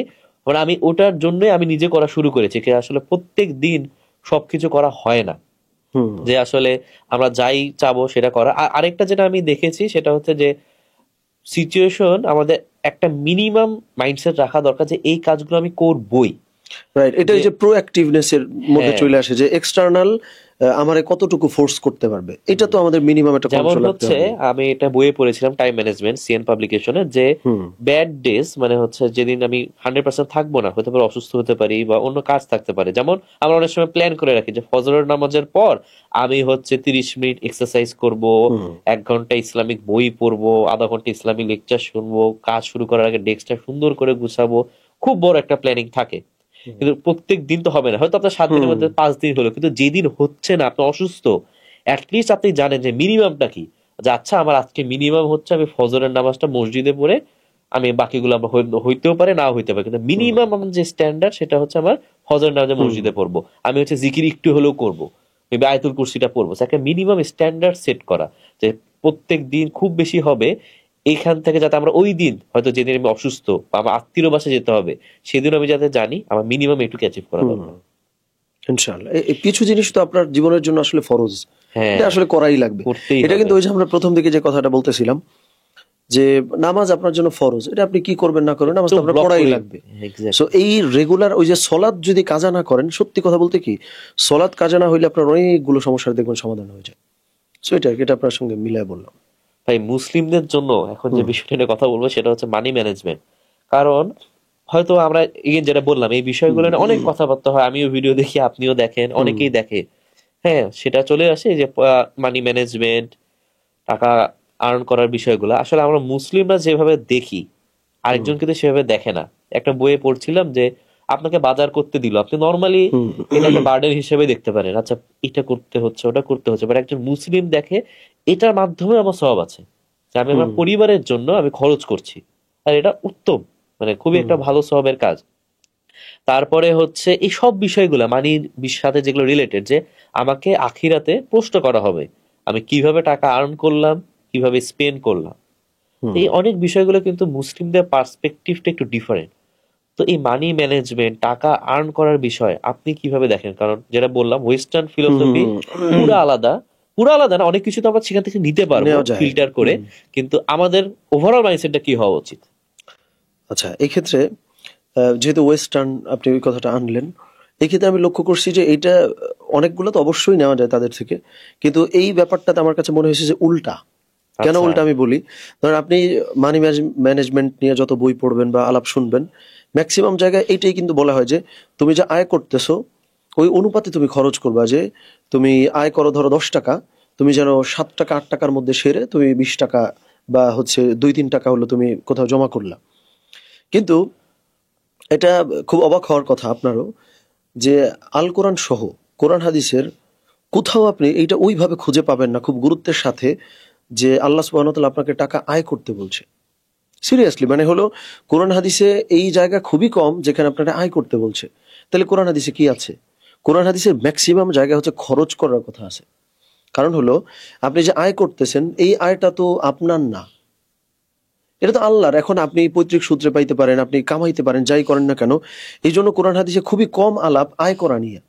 Speaker 2: মানে আমি ওটার জন্যই আমি নিজে করা শুরু করেছি, কি আসলে প্রত্যেক দিন সবকিছু করা হয় না, যে আসলে আমরা যাই চাবো সেটা করা। আরেকটা যেটা আমি দেখেছি সেটা হচ্ছে যে সিচুয়েশন আমাদের একটা মিনিমাম মাইন্ডসেট রাখা দরকার যে এই কাজগুলো আমি করবই।
Speaker 1: রাইট, এটা এই যে প্রোঅ্যাক্টিভনেস এর মধ্যে
Speaker 2: হ্যাঁ।
Speaker 1: চলে আসে, যে এক্সটার্নাল আমারে কতটুকু ফোর্স করতে পারবে, এটা তো আমাদের মিনিমাম একটা
Speaker 2: যেমন
Speaker 1: কন্ট্রোল রাখতে
Speaker 2: হচ্ছে
Speaker 1: হবে।
Speaker 2: আমি এটা বইয়ে পড়েছিলাম টাইম ম্যানেজমেন্ট সিএন পাবলিকেশনে, যে ব্যাড ডেজ মানে হচ্ছে যেদিন আমি 100% থাকবো না, হতে পারে অসুস্থ হতে পারি বা অন্য কাজ থাকতে পারে। যেমন আমরা অনেক সময় প্ল্যান করে রাখি যে ফজরের নামাজের পর আমি হচ্ছে 30 মিনিট এক্সারসাইজ করব, 1 ঘন্টা ইসলামিক বই পড়বো, আধা ঘন্টা ইসলামিক লেকচার শুনবো, কাজ শুরু করার আগে ডেস্কটা সুন্দর করে গুছাবো। খুব বড় একটা প্ল্যানিং থাকে, কিন্তু প্রত্যেক দিন তো হবে না, হয়তো আপনার 7 দিনের মধ্যে 5 দিন হলো, কিন্তু যেদিন হচ্ছে না আপনি অসুস্থ, অ্যাটলিস্ট আপনি জানেন যে মিনিমামটা কি, যে আচ্ছা আমার আজকে মিনিমাম হচ্ছে আমি ফজরের নামাজটা মসজিদে পড়ে, আমি বাকিগুলো আমার হইতেও পারে নাও হইতে পারে, কিন্তু মিনিমাম আমার যে স্ট্যান্ডার্ড সেটা হচ্ছে আমার ফজরের নামাজে মসজিদে পড়বো, আমি হচ্ছে জিকির একটু হলেও করবো, মেবি আয়াতুল কুরসিটা পড়বো। একটা মিনিমাম স্ট্যান্ডার্ড সেট করা, যে প্রত্যেক দিন খুব বেশি হবে এইখান থেকে যাতে আমরা ওই দিন হয়তো যেদিন আমি অসুস্থ বা আমার আত্মীয় বাসায় যেতে হবে সেদিন আমি যাতে জানি আমার মিনিমাম এটুকু অ্যাচিভ করা দরকার।
Speaker 1: ইনশাআল্লাহ এই কিছু জিনিস তো আপনার জীবনের জন্য আসলে ফরজ,
Speaker 2: হ্যাঁ,
Speaker 1: এটা আসলে করাই লাগবে।
Speaker 2: করতেই
Speaker 1: এটা
Speaker 2: হবে।
Speaker 1: কিন্তু ওই যে আমরা প্রথম দিকে যে কথাটা বলতেছিলাম যে নামাজ আপনার জন্য ফরজ, এটা আপনি কি করবেন না করবেন, নামাজ তো আপনার
Speaker 2: block
Speaker 1: পড়াই
Speaker 2: করে-
Speaker 1: লাগবে।
Speaker 2: Exactly.
Speaker 1: সো এই রেগুলার ওই যে সলাৎ যদি কাজা না করেন, সত্যি কথা বলতে কি সলাৎ কাজা না হইলে আপনার অনেকগুলো সমস্যার দেখবেন সমাধান হয়ে যায়। সো এটা আপনার সঙ্গে মিলায় বললাম।
Speaker 2: ভাই মুসলিমদের জন্য এখন যে বিষয়টা নিয়ে কথা বলবো সেটা হচ্ছে মানি ম্যানেজমেন্ট। কারণ হয়তো আমরা যেটা বললাম এই বিষয়গুলো নিয়ে অনেক কথাবার্তা হয়, আমিও ভিডিও দেখি, আপনিও দেখেন, অনেকেই দেখে। হ্যাঁ, সেটা চলে আসে যে মানি ম্যানেজমেন্ট, টাকা আর্ন করার বিষয়গুলো আসলে আমরা মুসলিমরা যেভাবে দেখি আরেকজন কিন্তু সেভাবে দেখে না। একটা বইয়ে পড়ছিলাম যে আপনাকে বাজার করতে দিল, আপনি নর্মালি এটাকে বার্ডেন হিসেবে দেখতে পারেন, আচ্ছা এটা করতে হচ্ছে ওটা করতে হচ্ছে, বাট একজন মুসলিম দেখে এটার মাধ্যমে আমার সওয়াব আছে, যে আমি আমার পরিবারের জন্য আমি খরচ করছি, আর এটা উত্তম, মানে খুবই একটা ভালো সওয়াবের কাজ। তারপরে হচ্ছে এই সব বিষয়গুলো মানির সাথে যেগুলো রিলেটেড, যে আমাকে আখিরাতে প্রশ্ন করা হবে আমি কিভাবে টাকা আর্ন করলাম, কিভাবে স্পেন্ড করলাম। এই অনেক বিষয়গুলো কিন্তু মুসলিমদের পার্সপেক্টিভটা একটু ডিফারেন্ট। তো এই মানি ম্যানেজমেন্ট, টাকা আর্ন করার বিষয় আপনি কিভাবে দেখেন? কারণ যেটা বললাম ওয়েস্টার্ন ফিলোসফি পুরো আলাদা না, অনেক কিছু তো আমরা সেখান থেকে নিতে পারবো
Speaker 1: নেওয়া যায়।
Speaker 2: ফিল্টার করে, কিন্তু আমাদের ওভারঅল মাইন্ডসেটটা কি হওয়া উচিত?
Speaker 1: আচ্ছা, এই ক্ষেত্রে যেহেতু ওয়েস্টার্ন আপনি ওই কথাটা আনলেন, এই ক্ষেত্রে আমি লক্ষ্য করছি যে এইটা অনেকগুলো তো অবশ্যই নেওয়া যায় তাদের থেকে, কিন্তু এই ব্যাপারটাতে আমার কাছে মনে হয়েছে যে উল্টা। কেন
Speaker 2: আচ্ছা।
Speaker 1: উল্টা আমি বলি, ধরেন আপনি মানি ম্যানেজমেন্ট নিয়ে যত বই পড়বেন বা আলাপ শুনবেন, ম্যাক্সিমাম জায়গায় এইটাই কিন্তু বলা হয় যে তুমি যে আয় করতেছো ওই অনুপাতে তুমি খরচ করবা। যে তুমি আয় করো ধরো 10 টাকা, তুমি যেন 7 টাকা 8 টাকার মধ্যে সেরে তুমি 20 টাকা বা হচ্ছে 2-3 টাকা হলো তুমি কোথাও জমা করলা। কিন্তু এটা খুব অবাক হওয়ার কথা আপনারও, যে আল কোরআন সহ কোরআন হাদিসের কোথাও আপনি এইটা ওইভাবে খুঁজে পাবেন না খুব গুরুত্বের সাথে, যে আল্লাহ সুবহানাহু ওয়া তাআলা আপনাকে টাকা আয় করতে বলছে। সিরিয়াসলি, মানে হলো কোরআন হাদিসে এই জায়গা খুবই কম যেখানে আপনারা আয় করতে বলছে। তাহলে কোরআন হাদিসে কি আছে? কোরআন হাদিসের ম্যাক্সিমাম জায়গা হচ্ছে খরচ করার কথা আছে। কারণ হলো আপনি যে আয় করতেছেন এই আয়টা তো আপনার না, এটা তো আল্লাহর। এখন আপনি পৈতৃক সূত্রে পাইতে পারেন, আপনি কামাইতে পারেন, যাই করেন না কেন, এই জন্য কোরআন হাদিসে খুবই কম আলাপ আয় করা নিয়ে,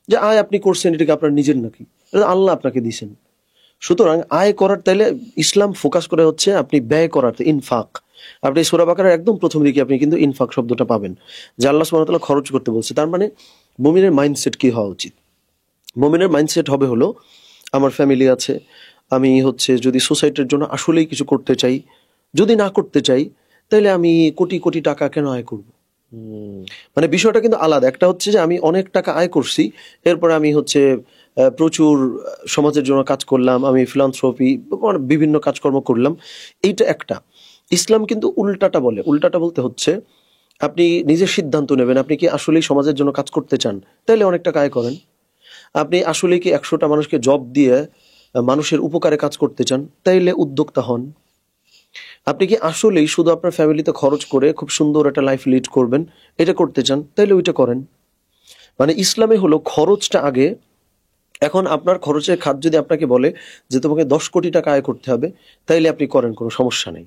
Speaker 1: যে আয় আপনি করছেন এটাকে আপনার নিজের নাকি, এটা আল্লাহ আপনাকে দিয়েছেন। সুতরাং আয় করার তাইলে ইসলাম ফোকাস করে হচ্ছে আপনি ব্যয় করার, ইনফাক। আপনি সূরা বাকারার একদম প্রথম দিকে আপনি কিন্তু ইনফাক শব্দটা পাবেন, যে আল্লাহ সুবহানাহু ওয়া তাআলা খরচ করতে বলছে। তার মানে মুমিনের মাইন্ডসেট কি হওয়া উচিত? মুমিনের মাইন্ডসেট হবে হলো আমার ফ্যামিলি আছে, আমি হচ্ছে যদি সোসাইটির জন্য আসলেই কিছু করতে চাই, যদি না করতে চাই তাহলে আমি কোটি কোটি টাকা কেন আয় করব? মানে বিষয়টা কিন্তু আলাদা। একটা হচ্ছে যে আমি অনেক টাকা আয় করছি, এরপরে আমি হচ্ছে প্রচুর সমাজের জন্য কাজ করলাম, আমি ফিলান্থ্রপি বিভিন্ন কাজকর্ম করলাম, এইটা একটা। ইসলাম কিন্তু উল্টাটা বলে। উল্টাটা বলতে হচ্ছে আপনি নিজের সিদ্ধান্ত নেবেন, আপনি কি আসলেই সমাজের জন্য কাজ করতে চান, তাহলে অনেক টাকা আয় করেন। আপনি আসলেই কি 100টা মানুষকে জব দিয়ে মানুষের উপকারে কাজ করতে চান, তাইলে উদ্যোক্তা হন। আপনি কি আসলেই শুধু আপনার ফ্যামিলিতে খরচ করে খুব সুন্দর একটা লাইফ লিড করবেন, এটা করতে চান, তাইলে ওইটা করেন। মানে ইসলামে হলো খরচটা আগে, এখন আপনার খরচের খাত যদি আপনাকে বলে যে তোমাকে 10 কোটি টাকা আয় করতে হবে, তাইলে আপনি করেন, কোনো সমস্যা নেই।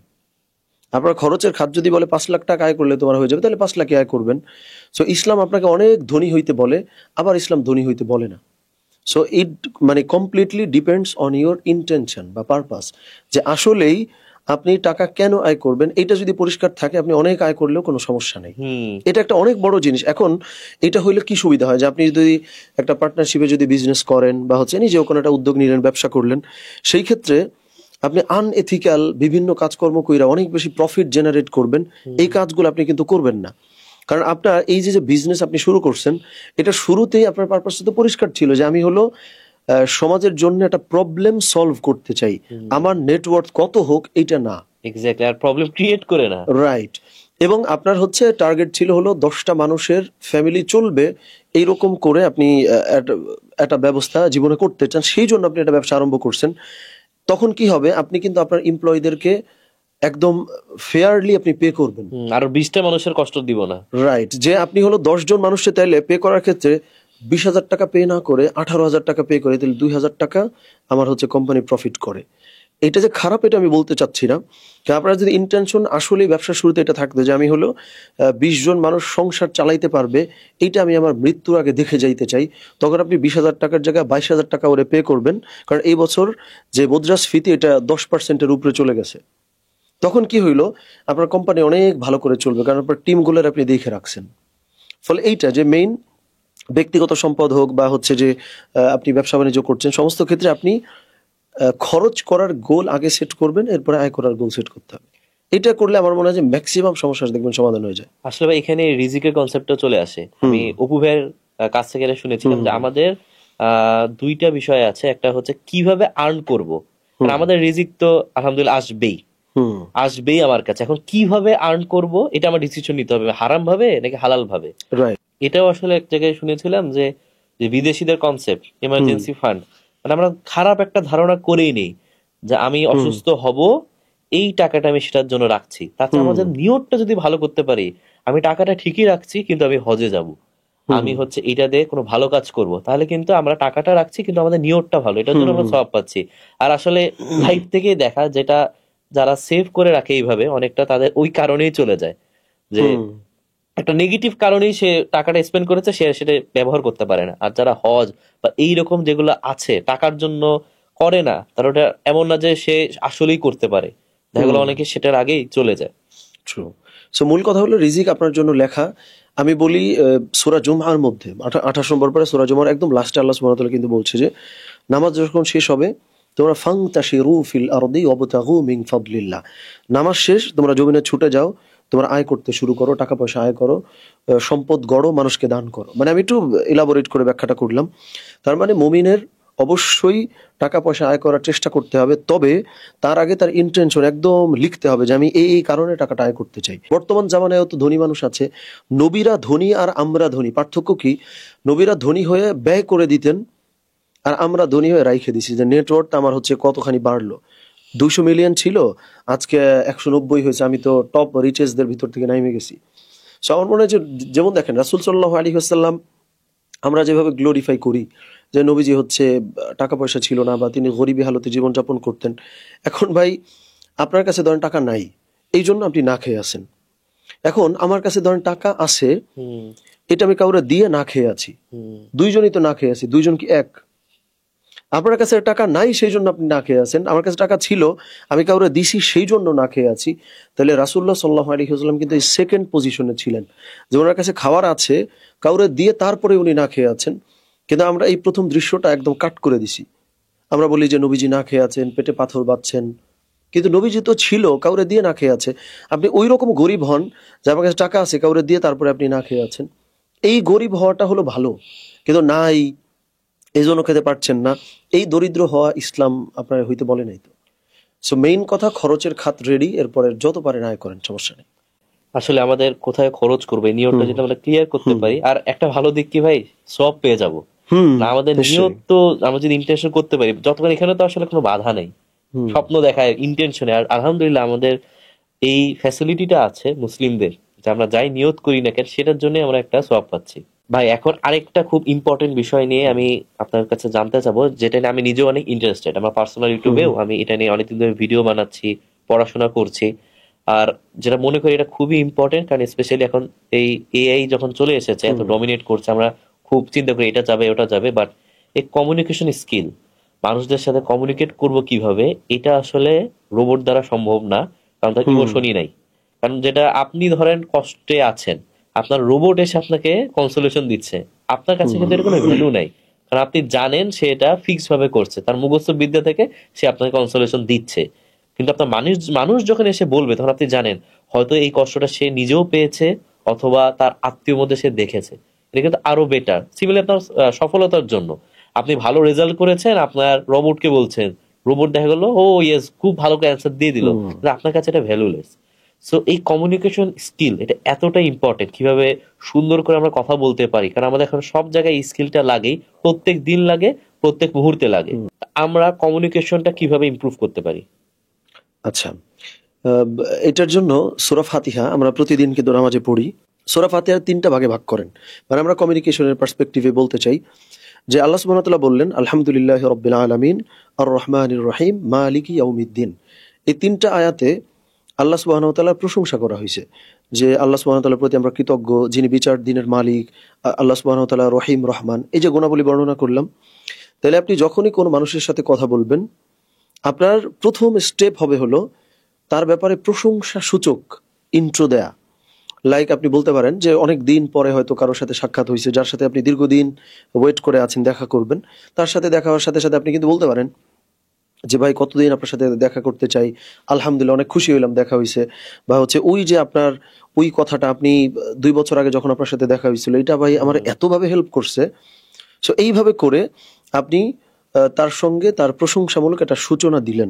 Speaker 1: আপনার খরচের খাত যদি বলে 5 লাখ টাকা আয় করলে তোমার হয়ে যাবে, তাহলে 5 লাখই আয় করবেন। সো ইসলাম আপনাকে অনেক ধনী হইতে বলে, আবার ইসলাম ধনী হইতে বলে না। সো ইট মানে completely depends on your intention বা পারপাস, যে আসলেই আপনি টাকা কেন আয় করবেন। এটা যদি পরিষ্কার থাকে, আপনি অনেক আয় করলেও কোনো সমস্যা নেই। এটা একটা অনেক বড় জিনিস। এখন এটা হইলে কি সুবিধা হয়, যে আপনি যদি একটা পার্টনারশিপে যদি বিজনেস করেন বা হচ্ছে নিজেও কোনো একটা উদ্যোগ নিলেন, ব্যবসা করলেন, সেই ক্ষেত্রে আপনি আনএথিক্যাল বিভিন্ন কাজকর্ম কইরা অনেক বেশি প্রফিট জেনারেট করবেন, এই কাজগুলো আপনি কিন্তু করবেন না। কারণ আপনার এই যে বিজনেস আপনি শুরু করছেন, এটা শুরুতেই আপনার পারপাসটা তো পরিষ্কার ছিল, যে আমি হলো সমাজের জন্য একটা প্রবলেম সলভ করতে চাই, আমার নেটওয়ার্ক কত হোক এইটা না।
Speaker 2: এক্স্যাক্টলি, আর প্রবলেম ক্রিয়েট করে না।
Speaker 1: রাইট। এবং আপনার হচ্ছে টার্গেট ছিল হলো 10টা মানুষের ফ্যামিলি চলবে এইরকম করে আপনি একটা ব্যবস্থা জীবনে করতে চান, সেই জন্য আপনি একটা ব্যবসা আরম্ভ করছেন। তখন কি হবে, আপনি কিন্তু আপনার এমপ্লয়ীদেরকে একদম ফেয়ারলি আপনি পে করবেন।
Speaker 2: আর 20টা মানুষের কষ্ট দিব না।
Speaker 1: রাইট, যে আপনি হলো 10 জন মানুষকে তাইলে পে করার ক্ষেত্রে 20,000 টাকা পে না করে 18,000 টাকা পে করে, তাহলে 2,000 টাকা আমার হচ্ছে কোম্পানি প্রফিট করে। এটা যে খারাপ, এটা আমি বলতে চাচ্ছি না। আপনারা যদি ইন্টেনশন আসলেই ব্যবসার শুরুতে এটা থাকতো যে আমি হলো 20 জন মানুষ সংসার চালাইতে পারবে, এইটা আমি আমার মৃত্যুর আগে দেখে যাইতে চাই, তখন আপনি 20,000 টাকার জায়গায় 22,000 টাকা ওরে পে করবেন। কারণ এই বছর যে মুদ্রাস্ফীতি, এটা 10%-এর উপরে চলে গেছে। তখন কি হইলো, আপনার কোম্পানি অনেক ভালো করে চলবে, কারণ আপনার টিমগুলোর আপনি দেখে রাখছেন। ফলে এইটা যে মেইন, ব্যক্তিগত সম্পদ হোক বা হচ্ছে যে আপনি ব্যবসা বাণিজ্য করছেন, সমস্ত ক্ষেত্রে আপনি খরচ করার গোল আগে সেট করবেন, এরপরে আয় করার গোল সেট করতে হবে। এটা করলে আমার মনে হয় যে ম্যাক্সিমাম সমস্যা দেখবেন সমাধান হয়ে যায়।
Speaker 2: আসলে ভাই এখানে রিজিকের কনসেপ্টটা চলে আসে। আমি অপু ভাইয়ের কাছ থেকে এটা শুনেছিলাম যে আমাদের দুইটা বিষয় আছে। একটা হচ্ছে কিভাবে আর্ন করব, কারণ আমাদের রিজিক তো আলহামদুলিল্লাহ আসবেই আমার কাছে। এখন কিভাবে আর্ন করব, এটা আমার ডিসিশন নিতে হবে, হারাম ভাবে নাকি হালাল ভাবে।
Speaker 1: রাইট।
Speaker 2: এটাও আসলে এক জায়গায় শুনেছিলাম যে যে বিদেশিদের কনসেপ্ট ইমার্জেন্সি ফান্ড, মানে আমরা খারাপ একটা ধারণা করেই নেই যে আমি অসুস্থ হব, এই টাকাটা আমি সেটার জন্য রাখছি। তাছাড়া আমাদের নিয়তটা যদি ভালো করতে পারি, আমি টাকাটা ঠিকই রাখছি কিন্তু আমি হজে যাব, আমি হচ্ছে এটা দিয়ে কোনো ভালো কাজ করব, তাহলে কিন্তু আমরা টাকাটা রাখছি কিন্তু আমাদের নিয়তটা ভালো, এটার জন্য আমরা সওয়াব পাচ্ছি। আর আসলে লাইফ থেকেই দেখা, যেটা যারা সেভ করে রাখে এইভাবে, অনেকটা তাদের ওই কারণেই চলে যায় যে একটা নেগেটিভ কারণেই সে টাকাটা স্পেন্ড করেছে, সে সেটা ব্যবহার করতে পারে না। আর যারা হজ বা এইরকম যেগুলো আছে টাকার জন্য করে না, তার ওটা এমন না যে সে আসলেই করতে পারে, দেখা গেলো অনেকে সেটার আগেই চলে যায়।
Speaker 1: ট্রু। সো মূল কথা হলো রিজিক আপনার জন্য লেখা। আমি বলি সূরা জুমআর মধ্যে 28 নম্বর পরে সূরা জুমআর একদম লাস্টে আল্লাহ সুবহানাহু ওয়া তাআলা কিন্তু বলছে যে নামাজ যখন শেষ হবে, তোমরা ফাংতাশিরু ফিল আরদি ওয়াবতাগু মিন ফাদলিল্লাহ, নামাজ শেষ তোমরা জমিনে ছুটে যাও, তোমরা আয় করতে শুরু করো, টাকা পয়সা আয় করো, সম্পদ গড়ো, মানুষকে দান করো। মানে আমি একটু ইলাবোরেট করে ব্যাখ্যাটা করলাম। তার মানে মুমিনের অবশ্যই টাকা পয়সা আয় করার চেষ্টা করতে হবে, তবে তার আগে তার ইন্টেনশন একদম লিখতে হবে যে আমি এই কারণে টাকাটা আয় করতে চাই। বর্তমান জামানায় তো ধনী মানুষ আছে, নবীরা ধনী আর আমরা ধনী, পার্থক্য কি? নবীরা ধনী হয়ে ব্যয় করে দিতেন, আর আমরা ধনী হয়ে রাইখে দিছি, যে নেটওয়ার্কটা আমার হচ্ছে কতখানি বাড়লো, 200 মিলিয়ন ছিল, আজকে 190 হয়েছে, আমি তো টপ রিচেসদের ভিতর থেকে নামে গেছি। সো আমার মনে হয় যে, যেমন দেখেন রাসূল সাল্লাল্লাহু আলাইহি ওয়াসাল্লাম আমরা যেভাবে গ্লোরিফাই করি যে নবীজি হচ্ছে টাকা পয়সা ছিল না বা তিনি গরিবী হালতে জীবনযাপন করতেন। এখন ভাই আপনার কাছে ধরেন টাকা নাই, এই জন্য আপনি না খেয়ে আছেন। এখন আমার কাছে ধরেন টাকা আছে, এটা আমি কাউরে দিয়ে না খেয়ে আছি, দুইজনই তো না খেয়ে আছি, দুইজন কি এক? আপনার কাছে টাকা নাই সেই জন্য আপনি না খেয়ে আছেন, আমার কাছে টাকা ছিল আমি কাউরে দিছি সেই জন্য না খেয়ে আছি। তাহলে রাসূলুল্লাহ সাল্লাল্লাহু আলাইহি ওয়াসাল্লাম কিন্তু এই সেকেন্ড পজিশনে ছিলেন, যে ওনার কাছে খাবার আছে, কাউরে দিয়ে তারপরে উনি না খেয়ে আছেন। কিন্তু আমরা এই প্রথম দৃশ্যটা একদম কাট করে দিছি। আমরা বলি যে নবীজি না খেয়ে আছেন, পেটে পাথর বাঁধছেন, কিন্তু নবীজি তো ছিল কাউরে দিয়ে না খেয়ে আছে। আপনি ওই রকম গরিব হন যে আমার কাছে টাকা আছে, কাউরে দিয়ে তারপরে আপনি না খেয়ে আছেন। এই গরিব হওয়াটা হলো ভালো, কিন্তু নাই এই জন্য খেতে পারছেন না, এই দরিদ্র হওয়া ইসলাম আপনার হইতে বলে নাই তো। সো মেইন কথা, খরচের খাত রেডি, এরপরে যত পারেন আয় করেন, সমস্যা নেই।
Speaker 2: আসলে আমাদের কোথায় খরচ করবো এই নিয়তটা যদি আমরা ক্লিয়ার করতে পারি, আর একটা ভালো দিক কি ভাই, সব পেয়ে যাব না। আমাদের নিয়ত তো আমরা যদি ইন্টেনশন করতে পারি, যতক্ষণ এখানে তো আসলে কোনো বাধা নেই, স্বপ্ন দেখায় ইন্টেনশনে। আর আলহামদুলিল্লাহ আমাদের এই ফ্যাসিলিটিটা আছে মুসলিমদের, যে আমরা যাই নিয়ত করি না কেন সেটার জন্য আমরা একটা সওয়াব পাচ্ছি। ভাই এখন আরেকটা খুব ইম্পর্টেন্ট বিষয় নিয়ে আমি আপনার কাছে জানতে চাবো, যেটা নিয়ে আমি নিজেও অনেক ইন্টারেস্টেড। আমার পার্সোনাল ইউটিউবেও আমি এটা নিয়ে অনেকদিন ধরে ভিডিও বানাচ্ছি, পড়াশোনা করছি। আর যেটা মনে করি এটা খুবই ইম্পর্টেন্ট, কারণ স্পেশালি এখন এই এআই যখন চলে এসেছে, এত ডমিনেট করছে, আমরা খুব চিন্তা করি এটা যাবে ওটা যাবে, বাট এই কমিউনিকেশন স্কিল, মানুষদের সাথে কমিউনিকেট করব কিভাবে, এটা আসলে রোবট দ্বারা সম্ভব না, কারণ তার ইমোশনই নাই। কারণ যেটা আপনি ধরেন কষ্টে আছেন, আপনার রোবট এসে আপনাকে কনসোলেশন দিচ্ছে, আপনার কাছে কিন্তু এর কোনো ভ্যালু নাই, কারণ আপনি জানেন সে এটা ফিক্স ভাবে করছে, তার মুখস্থ বিদ্যা থেকে সে আপনাকে কনসোলেশন দিচ্ছে। কিন্তু আপনার মানুষ মানুষ যখন এসে বলবে, তখন আপনি জানেন হয়তো এই কষ্টটা সে নিজেও পেয়েছে অথবা তার আত্মীয় মধ্যে সে দেখেছে। এটা কিন্তু আরো বেটার। সিমিলার আপনার সফলতার জন্য আপনি ভালো রেজাল্ট করেছেন, আপনার রোবটকে বলছেন, রোবট দেখা গেলো ও ইয়েস খুব ভালো অ্যান্সার দিয়ে দিল, কিন্তু আপনার কাছে এটা ভ্যালুলেস। সো এই কমিউনিকেশন স্কিল এটা এতটা ইম্পর্টেন্ট, কিভাবে সুন্দর করে আমরা কথা বলতে পারি, কারণ আমাদের এখন সব জায়গায় এই স্কিলটা লাগেই, প্রত্যেক দিন লাগে, প্রত্যেক মুহূর্তে লাগে। আমরা কমিউনিকেশনটা কিভাবে ইমপ্রুভ করতে পারি?
Speaker 1: আচ্ছা, এটার জন্য সূরা ফাতিহা আমরা প্রতিদিন কিন্তু নামাজে পড়ি। সূরা ফাতিহার 3টা ভাগে ভাগ করেন। মানে আমরা কমিউনিকেশনের পার্সপেক্টিভে বলতে চাই যে আল্লাহ সুবহানাহু ওয়া তাআলা বললেন, আলহামদুলিল্লাহি রাব্বিল আলামিন আর রহমানির রহিম মালিকি ইয়াউমিদ্দিন। এই 3টা আয়াতে আল্লাহ সুবহানাহু ওয়া তাআলার প্রশংসা করা হয়েছে, যে আল্লাহ সুবহানাহু ওয়া তাআলার প্রতি আমরা কৃতজ্ঞ, যিনি বিচার দিনের মালিক, আল্লাহ সুবহানাহু ওয়া তাআলা রহিম রহমান, এই যে গুণাবলী বর্ণনা করলাম। তাহলে আপনি যখনই কোনো মানুষের সাথে কথা বলবেন, আপনার প্রথম স্টেপ হবে হলো তার ব্যাপারে প্রশংসা সূচক ইন্ট্রো দেয়া। লাইক আপনি বলতে পারেন যে অনেক দিন পরে হয়তো কারোর সাথে সাক্ষাৎ হয়েছে, যার সাথে আপনি দীর্ঘদিন ওয়েট করে আছেন দেখা করবেন, তার সাথে দেখা হওয়ার সাথে সাথে আপনি কিন্তু বলতে পারেন যে ভাই কতদিন আপনার সাথে দেখা করতে চাই, আলহামদুলিল্লাহ অনেক খুশি হইলাম দেখা হয়েছে। বা হচ্ছে ওই যে আপনার ওই কথাটা আপনি 2 বছর আগে যখন আপনার সাথে দেখা হয়েছিল, এটা ভাই আমার এতভাবে হেল্প করছে। সো এইভাবে করে আপনি তার সঙ্গে তার প্রশংসামূলক একটা সূচনা দিলেন।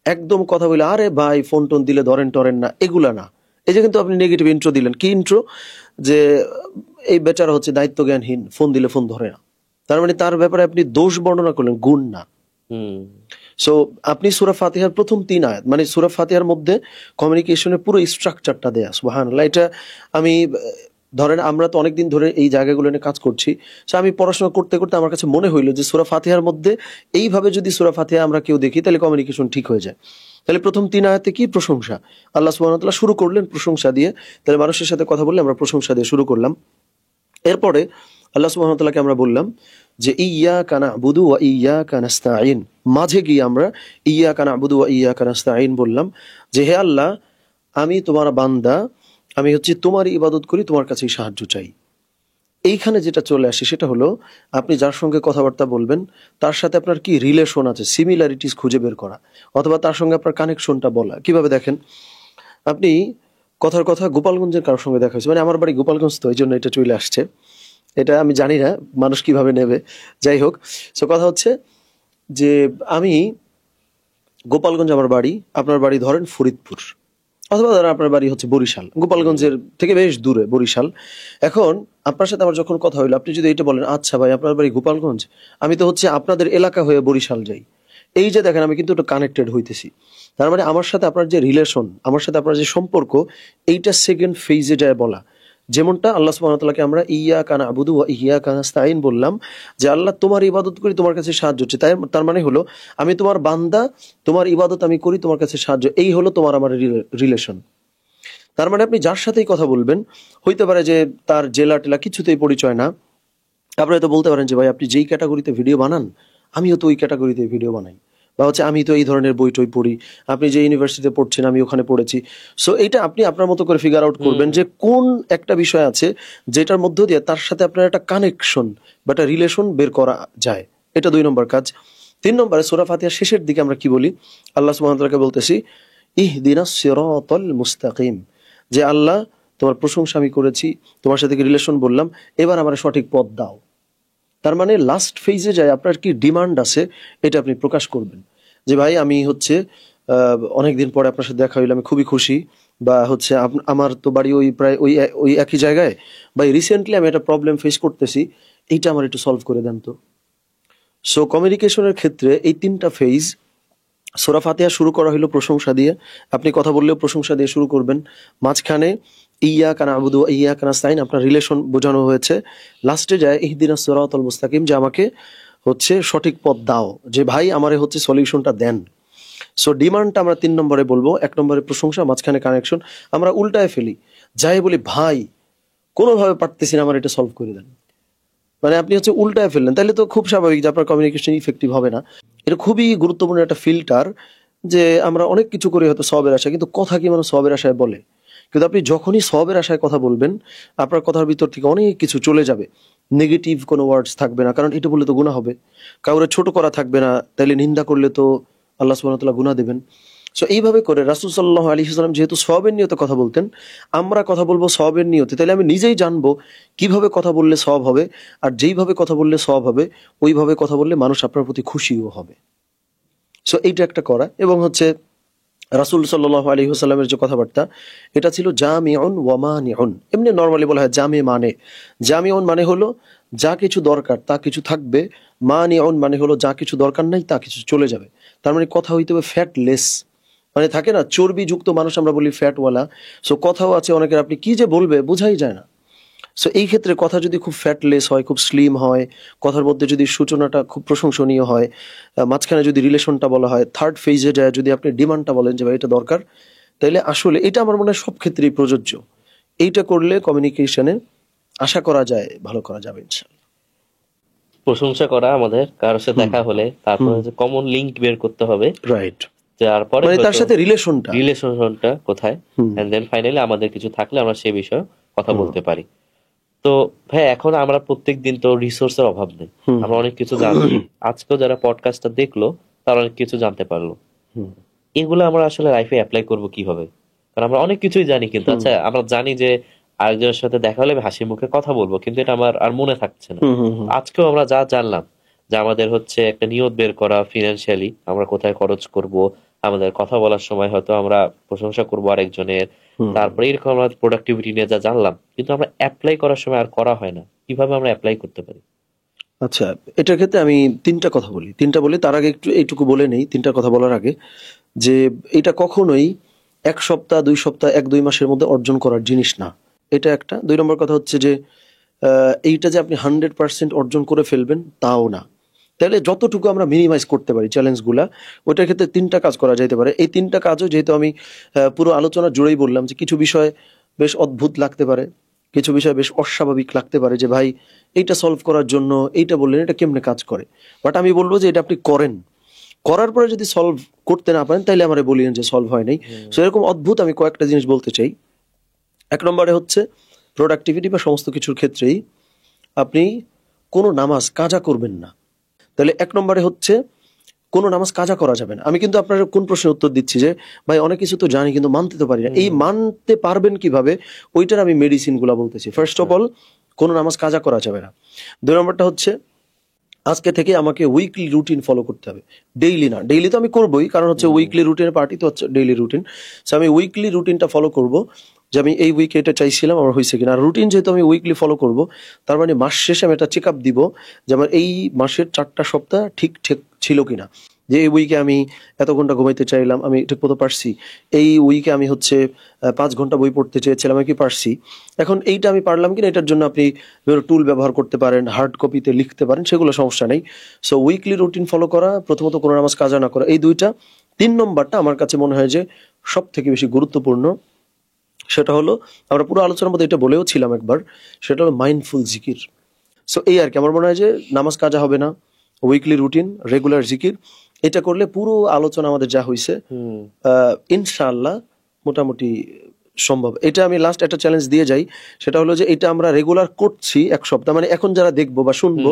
Speaker 1: একদম কথা বলে আরে ভাই ফোন টোন দিলে ধরেন টরেন না, এগুলা না। এই যে কিন্তু আপনি নেগেটিভ ইন্ট্রো দিলেন। কি ইন্ট্রো? যে এই বেচারা হচ্ছে দায়িত্ব জ্ঞানহীন, ফোন দিলে ফোন ধরে না। তার মানে তার ব্যাপারে আপনি দোষ বর্ণনা করলেন, গুণ না। সো আপনি সূরা ফাতিহার প্রথম 3 আয়াত, মানে সূরা ফাতিহার মধ্যে কমিউনিকেশনের পুরো স্ট্রাকচারটা দেয়া। সুবহানাল্লাহ। এটা আমি ধরেন আমরা তো অনেকদিন ধরে এই জায়গাগুলো নিয়ে কাজ করছি। সো আমি পড়াশোনা করতে করতে আমার কাছে মনে হইলো যে সূরা ফাতিহার মধ্যে এইভাবে যদি সূরা ফাতিহা আমরা কেউ দেখি, তাহলে কমিউনিকেশন ঠিক হয়ে যায়। তাহলে প্রথম 3 আয়াতে কি? প্রশংসা। আল্লাহ সুবহানাহু ওয়া তাআলা শুরু করলেন প্রশংসা দিয়ে। তাহলে মানুষের সাথে কথা বললে আমরা প্রশংসা দিয়ে শুরু করলাম। এরপরে আল্লাহ সুবহানাহু ওয়া তাআলাকে আমরা বললাম যে ইয়্যাকা না'বুদু ওয়া ইয়্যাকা নাস্তাঈন। মাঝে গিয়ে আমরা ইয়্যাকা না'বুদু ওয়া ইয়্যাকা নাস্তাঈন বললাম যে হে আল্লাহ, আমি তোমার বান্দা, আমি হচ্ছে তোমারই ইবাদত করি, তোমার কাছেই সাহায্য চাই। এইখানে যেটা চলে আসে সেটা হলো আপনি যার সঙ্গে কথাবার্তা বলবেন তার সাথে আপনার কি রিলেশন আছে, সিমিলারিটিস খুঁজে বের করা, অথবা তার সঙ্গে আপনার কানেকশনটা বলা। কিভাবে দেখেন, আপনি কথার কথা গোপালগঞ্জের কারোর সঙ্গে দেখা হয়েছে, মানে আমার বাড়ি গোপালগঞ্জ, তো এই জন্য এটা চলে আসছে। এটা আমি জানি না মানুষ কিভাবে নেবে, যাই হোক। সো কথা হচ্ছে যে আমি গোপালগঞ্জ আমার বাড়ি, আপনার বাড়ি ধরেন ফরিদপুর, অথবা ধরেন আপনার বাড়ি হচ্ছে বরিশাল, গোপালগঞ্জের থেকে বেশ দূরে বরিশাল। এখন আপনার সাথে আমার যখন কথা হইলো, আপনি যদি এটা বলেন আচ্ছা ভাই আপনার বাড়ি গোপালগঞ্জ, আমি তো হচ্ছে আপনাদের এলাকা হয়ে বরিশাল যাই, এই যে দেখেন আমি কিন্তু একটু কানেক্টেড হইতেছি। তার মানে আমার সাথে আপনার যে রিলেশন, আমার সাথে আপনার যে সম্পর্ক, এইটা সেকেন্ড ফেজে যায় বলা। যেমনটা আল্লাহ সুবহানাহু ওয়া তাআলাকে আমরা ইয়্যাকা না'বুদু ওয়া ইয়্যাকা নাস্তাঈন বললাম, যে আল্লাহ তোমার ইবাদত করি, তোমার কাছে সাহায্য চাই। তার মানে হলো আমি তোমার বান্দা, তোমার ইবাদত আমি করি, তোমার কাছে সাহায্য। এই হলো তোমার আমার রিলেশন। তার মানে আপনি যার সাথেই কথা বলবেন, হইতে পারে যে তার জেলা টেলা কিছুতেই পরিচয় না, আপনি হয়তো বলতে পারেন যে ভাই আপনি যেই ক্যাটাগরিতে ভিডিও বানান, আমিও তো ওই ক্যাটাগরিতে ভিডিও বানাই, বা হচ্ছে আমি তো এই ধরনের বই টই পড়ি, আপনি যে ইউনিভার্সিটিতে পড়ছেন আমি ওখানে পড়েছি। সো এইটা আপনি আপনার মতো করে ফিগার আউট করবেন যে কোন একটা বিষয় আছে যেটার মধ্য দিয়ে তার সাথে আপনার একটা কানেকশন বা একটা রিলেশন বের করা যায়। এটা 2 নম্বর কাজ। 3 নম্বরে সূরা ফাতিহার শেষের দিকে আমরা কি বলি? আল্লাহ সুবহানাহু ওয়া তাআলাকে বলতেছি ইহদিনাস সিরাতাল মুস্তাকিম, যে আল্লাহ তোমার প্রশংসা আমি করেছি, তোমার সাথে রিলেশন বললাম, এবার আমার সঠিক পথ দাও। তার মানে লাস্ট ফেজে যায় আপনার কি ডিমান্ড আছে এটা আপনি প্রকাশ করবেন, যে ভাই আমি হচ্ছে অনেকদিন পরে আপনার সাথে দেখা হইলো, আমি খুবই খুশি, বা হচ্ছে আমার তো বাড়ি ওই প্রায় ওই একই জায়গায়, বা রিসেন্টলি আমি একটা প্রবলেম ফেস করতেছি, এইটা আমার একটু সলভ করে দেন তো। সো কমিউনিকেশনের ক্ষেত্রে এই 3টা ফেজ। সূরা ফাতিহা শুরু করা হলো প্রশংসা দিয়ে, আপনি কথা বললেও প্রশংসা দিয়ে শুরু করবেন। মাঝখানে ইয়াকা না'বুদু ওয়া ইয়াকা নাস্তাইন, আপনার রিলেশন বোঝানো হয়েছে। লাস্টে যায় ইহদিনাস সিরাতাল মুস্তাকিম, যে আমাকে হচ্ছে সঠিক পথ দাও, যে ভাই আমারে হচ্ছে সলিউশনটা দেন। সো ডিমান্ডটা আমরা 3 নম্বরে বলবো। 1 নম্বরে প্রশংসা, মাঝখানে কানেকশন। আমরা উল্টায় ফেলি, যাই বলি ভাই কোনোভাবে পারতেছি না, আমার এটা সলভ করে দেন। মানে আপনি হচ্ছে উল্টায় ফেললেন, তাহলে তো খুব স্বাভাবিক যে আপনার কমিউনিকেশন ইফেক্টিভ হবে না। এটা খুবই গুরুত্বপূর্ণ একটা ফিল্টার, যে আমরা অনেক কিছু করি হয়তো সওয়াবের আশায়, কিন্তু কথা কি মানুষ সওয়াবের আশায় বলে? কিন্তু আপনি যখনই সওয়াবের আশায় কথা বলবেন, আপনার কথার ভিতর থেকে অনেক কিছু চলে যাবে, নেগেটিভ কোনো ওয়ার্ডস থাকবে না, কারণ এটা বললে তো গুনাহ হবে। কাউরে ছোট করা থাকবে না, তাইলে নিন্দা করলে তো আল্লাহ সুবহানাহু ওয়া তাআলা গুনাহ দেবেন। সো এইভাবে করে রাসূল সাল্লাল্লাহু আলাইহি ওয়াসাল্লাম যেহেতু সওয়াবের নিয়তে কথা বলতেন, আমরা কথা বলবো সওয়াবের নিয়তে, তাহলে আমি নিজেই জানবো কিভাবে কথা বললে সওয়াব হবে, আর যেইভাবে কথা বললে সওয়াব হবে ওইভাবে কথা বললে মানুষ আপনার প্রতি খুশিও হবে। সো এইটা একটা করা। এবং হচ্ছে রাসূল সাল্লাল্লাহু আলাইহি ওয়াসাল্লামের যে কথাবার্তা, এটা ছিল জামিউন ওয়া মানিউন। এমনি নরমালি বলা হয় জামি মানে, জামিউন মানে হলো যা কিছু দরকার তা কিছু থাকবে, মানিউন মানে হলো যা কিছু দরকার নাই তা কিছু চলে যাবে। তার মানে কথা হইতে হবে ফ্যাটলেস, মানে থাকে না চর্বি যুক্ত মানুষ আমরা বলি ফ্যাটওয়ালা। সো কথাও আছে অনেকের, আপনি কি যে বলবে বোঝাই যায় না। সো এই ক্ষেত্রে কথা যদি খুব ফ্যাটলেস হয়, খুব স্লিম হয়, কথার মধ্যে যদি সূচনাটা খুব প্রশংসনীয় হয়, মাঝখানে যদি রিলেশনটা বলা হয়, থার্ড ফেজে যায় যদি আপনি ডিমান্ডটা বলেন যে ভাই এটা দরকার, তাইলে আসলে এটা আমার মনে হয় সব ক্ষেত্রেই প্রযোজ্য। এইটা করলে কমিউনিকেশনে আশা করা যায় ভালো করা যাবে ইনশাআল্লাহ।
Speaker 2: প্রশংসা করা আমাদের কারোর সাথে দেখা হলে, তারপরে হচ্ছে কমন লিঙ্ক বের করতে হবে,
Speaker 1: রাইট,
Speaker 2: তারপরে
Speaker 1: মানে তার সাথে রিলেশনটা
Speaker 2: রিলেশনটা কোথায়, এন্ড দেন ফাইনালি আমাদের কিছু থাকলে আমরা সেই বিষয়ে কথা বলতে পারি। তো ভাই এখন আমরা প্রত্যেকদিন তো রিসোর্সের অভাব নেই, আমরা অনেক কিছু জানছি। আজকেও যারা পডকাস্টটা দেখলো তারা অনেক কিছু জানতে পারলো। এগুলো আমরা আসলে লাইফে অ্যাপ্লাই করব কিভাবে? কারণ আমরা অনেক কিছুই জানি, কিন্তু আচ্ছা আমরা জানি যে আরেকজনের সাথে দেখা হলে আমি হাসি মুখে কথা বলবো, কিন্তু এটা আমার আর মনে থাকছে না। আজকেও আমরা যা জানলাম যে আমাদের হচ্ছে একটা নিয়ত বের করা, ফিনান্সিয়ালি আমরা কোথায় খরচ করব, আমাদের কথা বলার সময় হয়তো আমরা প্রশংসা করবো আরেকজনের, তারপরে এরকম আমরা প্রোডাক্টিভিটি নিয়ে যা জানলাম, কিন্তু আমরা অ্যাপ্লাই করার সময় আর করা হয় না। কিভাবে আমরা অ্যাপ্লাই করতে পারি?
Speaker 1: আচ্ছা, এটার ক্ষেত্রে আমি তিনটা কথা বলি। তার আগে একটু এইটুকু বলে নেই, তিনটা কথা বলার আগে, যে এটা কখনোই 1 সপ্তাহ 2 সপ্তাহ 1-2 মাসের মধ্যে অর্জন করার জিনিস না। এটা একটা। 2 নম্বর কথা হচ্ছে যে এইটা যে আপনি 100% অর্জন করে ফেলবেন তাও না। তাহলে যতটুকু আমরা মিনিমাইজ করতে পারি চ্যালেঞ্জগুলা, ওইটার ক্ষেত্রে 3টা কাজ করা যাইতে পারে। এই 3টা কাজও যেহেতু আমি পুরো আলোচনা জুড়েই বললাম যে কিছু বিষয় বেশ অদ্ভুত লাগতে পারে, কিছু বিষয় বেশ অস্বাভাবিক লাগতে পারে, যে ভাই এইটা সলভ করার জন্য এইটা বললেন, এটা কেমনে কাজ করে। বাট আমি বলবো যে এটা আপনি করেন, করার পরে যদি সলভ করতে না পারেন তাইলে আমারে বলিয়েন যে সলভ হয় নাই। সো এরকম অদ্ভুত আমি কয়েকটা জিনিস বলতে চাই। 1 নম্বরে হচ্ছে প্রোডাক্টিভিটি বা সমস্ত কিছুর ক্ষেত্রেই আপনি কোনো নামাজ কাজা করবেন না। তাহলে 1 নম্বরে হচ্ছে কোনো নামাজ কাজা করা যাবে না। আমি কিন্তু আপনার কোন প্রশ্নের উত্তর দিচ্ছি যে ভাই অনেক কিছু তো জানি কিন্তু মানতে তো পারি না। এই মানতে পারবেন কিভাবে, ওইটার আমি মেডিসিন গুলা বলতেছি। ফার্স্ট অফ অল, কোনো নামাজ কাজা করা যাবে না। 2 নম্বরটা হচ্ছে আজকে থেকে আমাকে উইকলি রুটিন ফলো করতে হবে, ডেইলি না। ডেইলি তো আমি করবোই, কারণ হচ্ছে উইকলি রুটিনের পার্টি তো হচ্ছে ডেইলি রুটিন। সো আমি উইকলি রুটিনটা ফলো করব, যে আমি এই উইকে এটা চাইছিলাম আমার হয়েছে কিনা। আর রুটিন যেহেতু আমি উইকলি ফলো করব, তার মানে মাস শেষে আমি একটা চেক আপ দিব যে আমার এই মাসের 4টা সপ্তাহ ঠিক ঠিক ছিল কিনা। যে এই উইকে আমি এত ঘন্টা ঘুমাইতে চাইলাম, আমি ঠিক মতো পারছি। এই উইকে আমি হচ্ছে 5 ঘন্টা বই পড়তে চেয়েছিলাম, আমি কি পারছি। এখন এইটা আমি পারলাম কিনা, এটার জন্য আপনি বিভিন্ন টুল ব্যবহার করতে পারেন, হার্ড কপিতে লিখতে পারেন, সেগুলো সমস্যা নেই। সো উইকলি রুটিন ফলো করা, প্রথমত কোনো নামাজ কাজা না করা, এই 2টা। 3 নম্বরটা আমার কাছে মনে হয় যে সব থেকে বেশি গুরুত্বপূর্ণ, সেটা হলো আমরা পুরো আলোচনার মধ্যে এটা বলেও ছিলাম একবার, সেটা হলো মাইন্ডফুল জিকির। সো এই আর কি, আমার মনে হয় যে নামাজ কাজা হবে না, উইকলি রুটিন, রেগুলার জিকির, এটা করলে পুরো আলোচনা আমাদের যা হয়েছে ইনশাআল্লাহ মোটামুটি সম্ভব। এটা আমি লাস্ট একটা চ্যালেঞ্জ দিয়ে যাই, সেটা হলো যে এটা আমরা রেগুলার করছি 1 সপ্তাহ, মানে এখন যারা দেখবো বা শুনবো,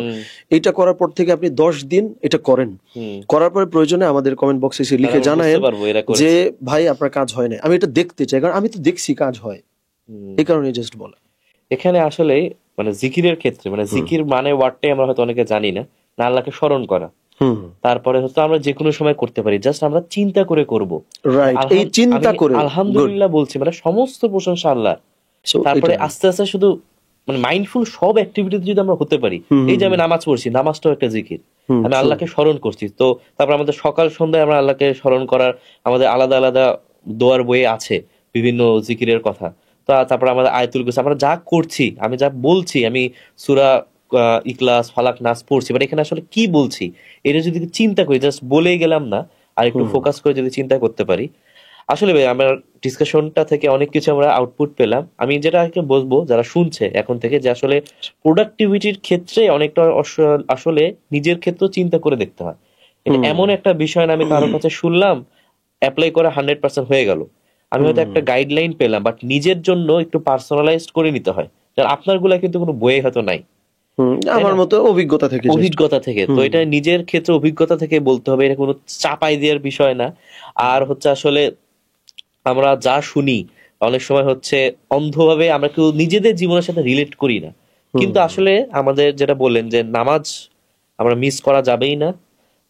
Speaker 1: এটা করার পর থেকে আপনি 10 দিন এটা করেন, করার পরে প্রয়োজনে আমাদের কমেন্ট বক্সে এসে লিখে জানায়েন যে ভাই আপনার কাজ হয় না। আমি এটা দেখতে চাই, কারণ আমি তো দেখছি কাজ হয়, এই কারণে জাস্ট বলা।
Speaker 2: এখানে আসলে মানে জিকিরের ক্ষেত্রে, মানে জিকির মানে ওয়ার্ডটাই আমরা হয়তো অনেকে জানি না, না আল্লাহকে স্মরণ করা। তারপরে হচ্ছে আমরা যে কোনো সময় করতে পারি, জাস্ট আমরা চিন্তা করে করব।
Speaker 1: রাইট, এই চিন্তা করে
Speaker 2: আলহামদুলিল্লাহ বলছি, মানে সমস্ত প্রশংসা আল্লাহ। তারপরে আস্তে আস্তে শুধু মানে মাইন্ডফুল সব অ্যাক্টিভিটিতে যদি আমরা হতে পারি, এই যে আমি নামাজ পড়ছি, নামাজটাও একটা জিকির, আমি আল্লাহকে স্মরণ করছি। তো তারপর আমাদের সকাল সন্ধ্যায় আমরা আল্লাহকে স্মরণ করার আমাদের আলাদা আলাদা দোয়ার বইয়ে আছে বিভিন্ন জিকিরের কথা। তো তারপর আমাদের আয়াতুল কুরসি, আমরা যা করছি, আমি যা বলছি, আমি সূরা ইখলাস, ফালাক, নাস পড়ছি, বাট এখানে আসলে কি বলছি এটা যদি চিন্তা করি, জাস্ট বলেই গেলাম না, আর একটু ফোকাস করে যদি চিন্তা করতে পারি, আসলে ভাই আমার ডিসকাশনটা থেকে অনেক কিছু আমরা আউটপুট পেলাম। আমি যেটা আগে বলবো যারা শুনছে এখন থেকে, যে আসলে প্রোডাক্টিভিটির ক্ষেত্রে অনেকটা আসলে নিজের ক্ষেত্রেও চিন্তা করে দেখতে হয়। এটা এমন একটা বিষয় না আমি কারোর কাছে শুনলাম, অ্যাপ্লাই করে 100% হয়ে গেল। আমি হয়তো একটা গাইডলাইন পেলাম, বাট নিজের জন্য একটু পার্সোনালাইজড করে নিতে হয়। আপনার গুলা কিন্তু কোনো বইয়ে হয়তো নাই,
Speaker 1: আমার মতো অভিজ্ঞতা থেকে
Speaker 2: অভিজ্ঞতা থেকে। তো এটা নিজের ক্ষেত্রে অভিজ্ঞতা থেকে বলতে হবে, এটা কোনো চাপাই দেওয়ার বিষয় না। আর হচ্ছে আসলে আমরা যা শুনি অনেক সময় হচ্ছে অন্ধভাবে আমরা কেউ নিজেদের জীবনের সাথে রিলেট করি না, কিন্তু আসলে আমাদের যেটা বললেন যে নামাজ আমরা মিস করা যাবেই না।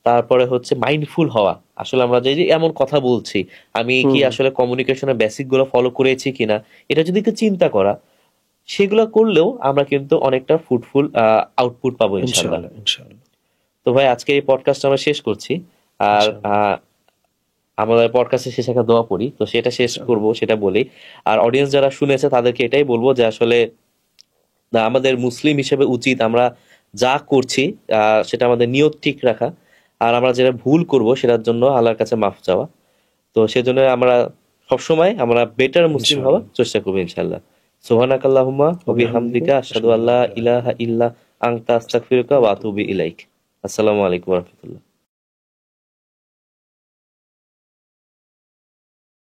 Speaker 2: তারপরে হচ্ছে মাইন্ডফুল হওয়া, আসলে আমরা যে এমন কথা বলছি, আমি কি আসলে কমিউনিকেশনের বেসিক গুলো ফলো করেছি কিনা, এটা যদি একটু চিন্তা করা, সেগুলো করলেও আমরা কিন্তু অনেকটা ফ্রুটফুল আউটপুট পাবো ইনশাআল্লাহ। তো ভাই আজকে এই পডকাস্ট আমরা শেষ করছি, আর আমাদের পডকাস্টের শেষে একটা দোয়া পড়ি, তো সেটা শেষ করব সেটা বলি। আর অডিয়েন্স যারা শুনেছে তাদেরকে এটাই বলবো যে আসলে আমাদের মুসলিম হিসেবে উচিত আমরা যা করছি সেটা আমাদের নিয়ত ঠিক রাখা, আর আমরা যেটা ভুল করব সেটার জন্য আল্লাহর কাছে মাফ চাওয়া। তো সেজন্য আমরা সবসময় আমরা বেটার মুসলিম হওয়ার চেষ্টা করবো ইনশাআল্লাহ। সুবহানাকাল্লাহুম্মা ওয়া বিহামদিকা আশহাদু আল্লা ইলাহা ইল্লা আনতা আস্তাগফিরুকা ওয়া আতুবু ইলাইক। আসসালামু আলাইকুম ওয়া রাহমাতুল্লাহ।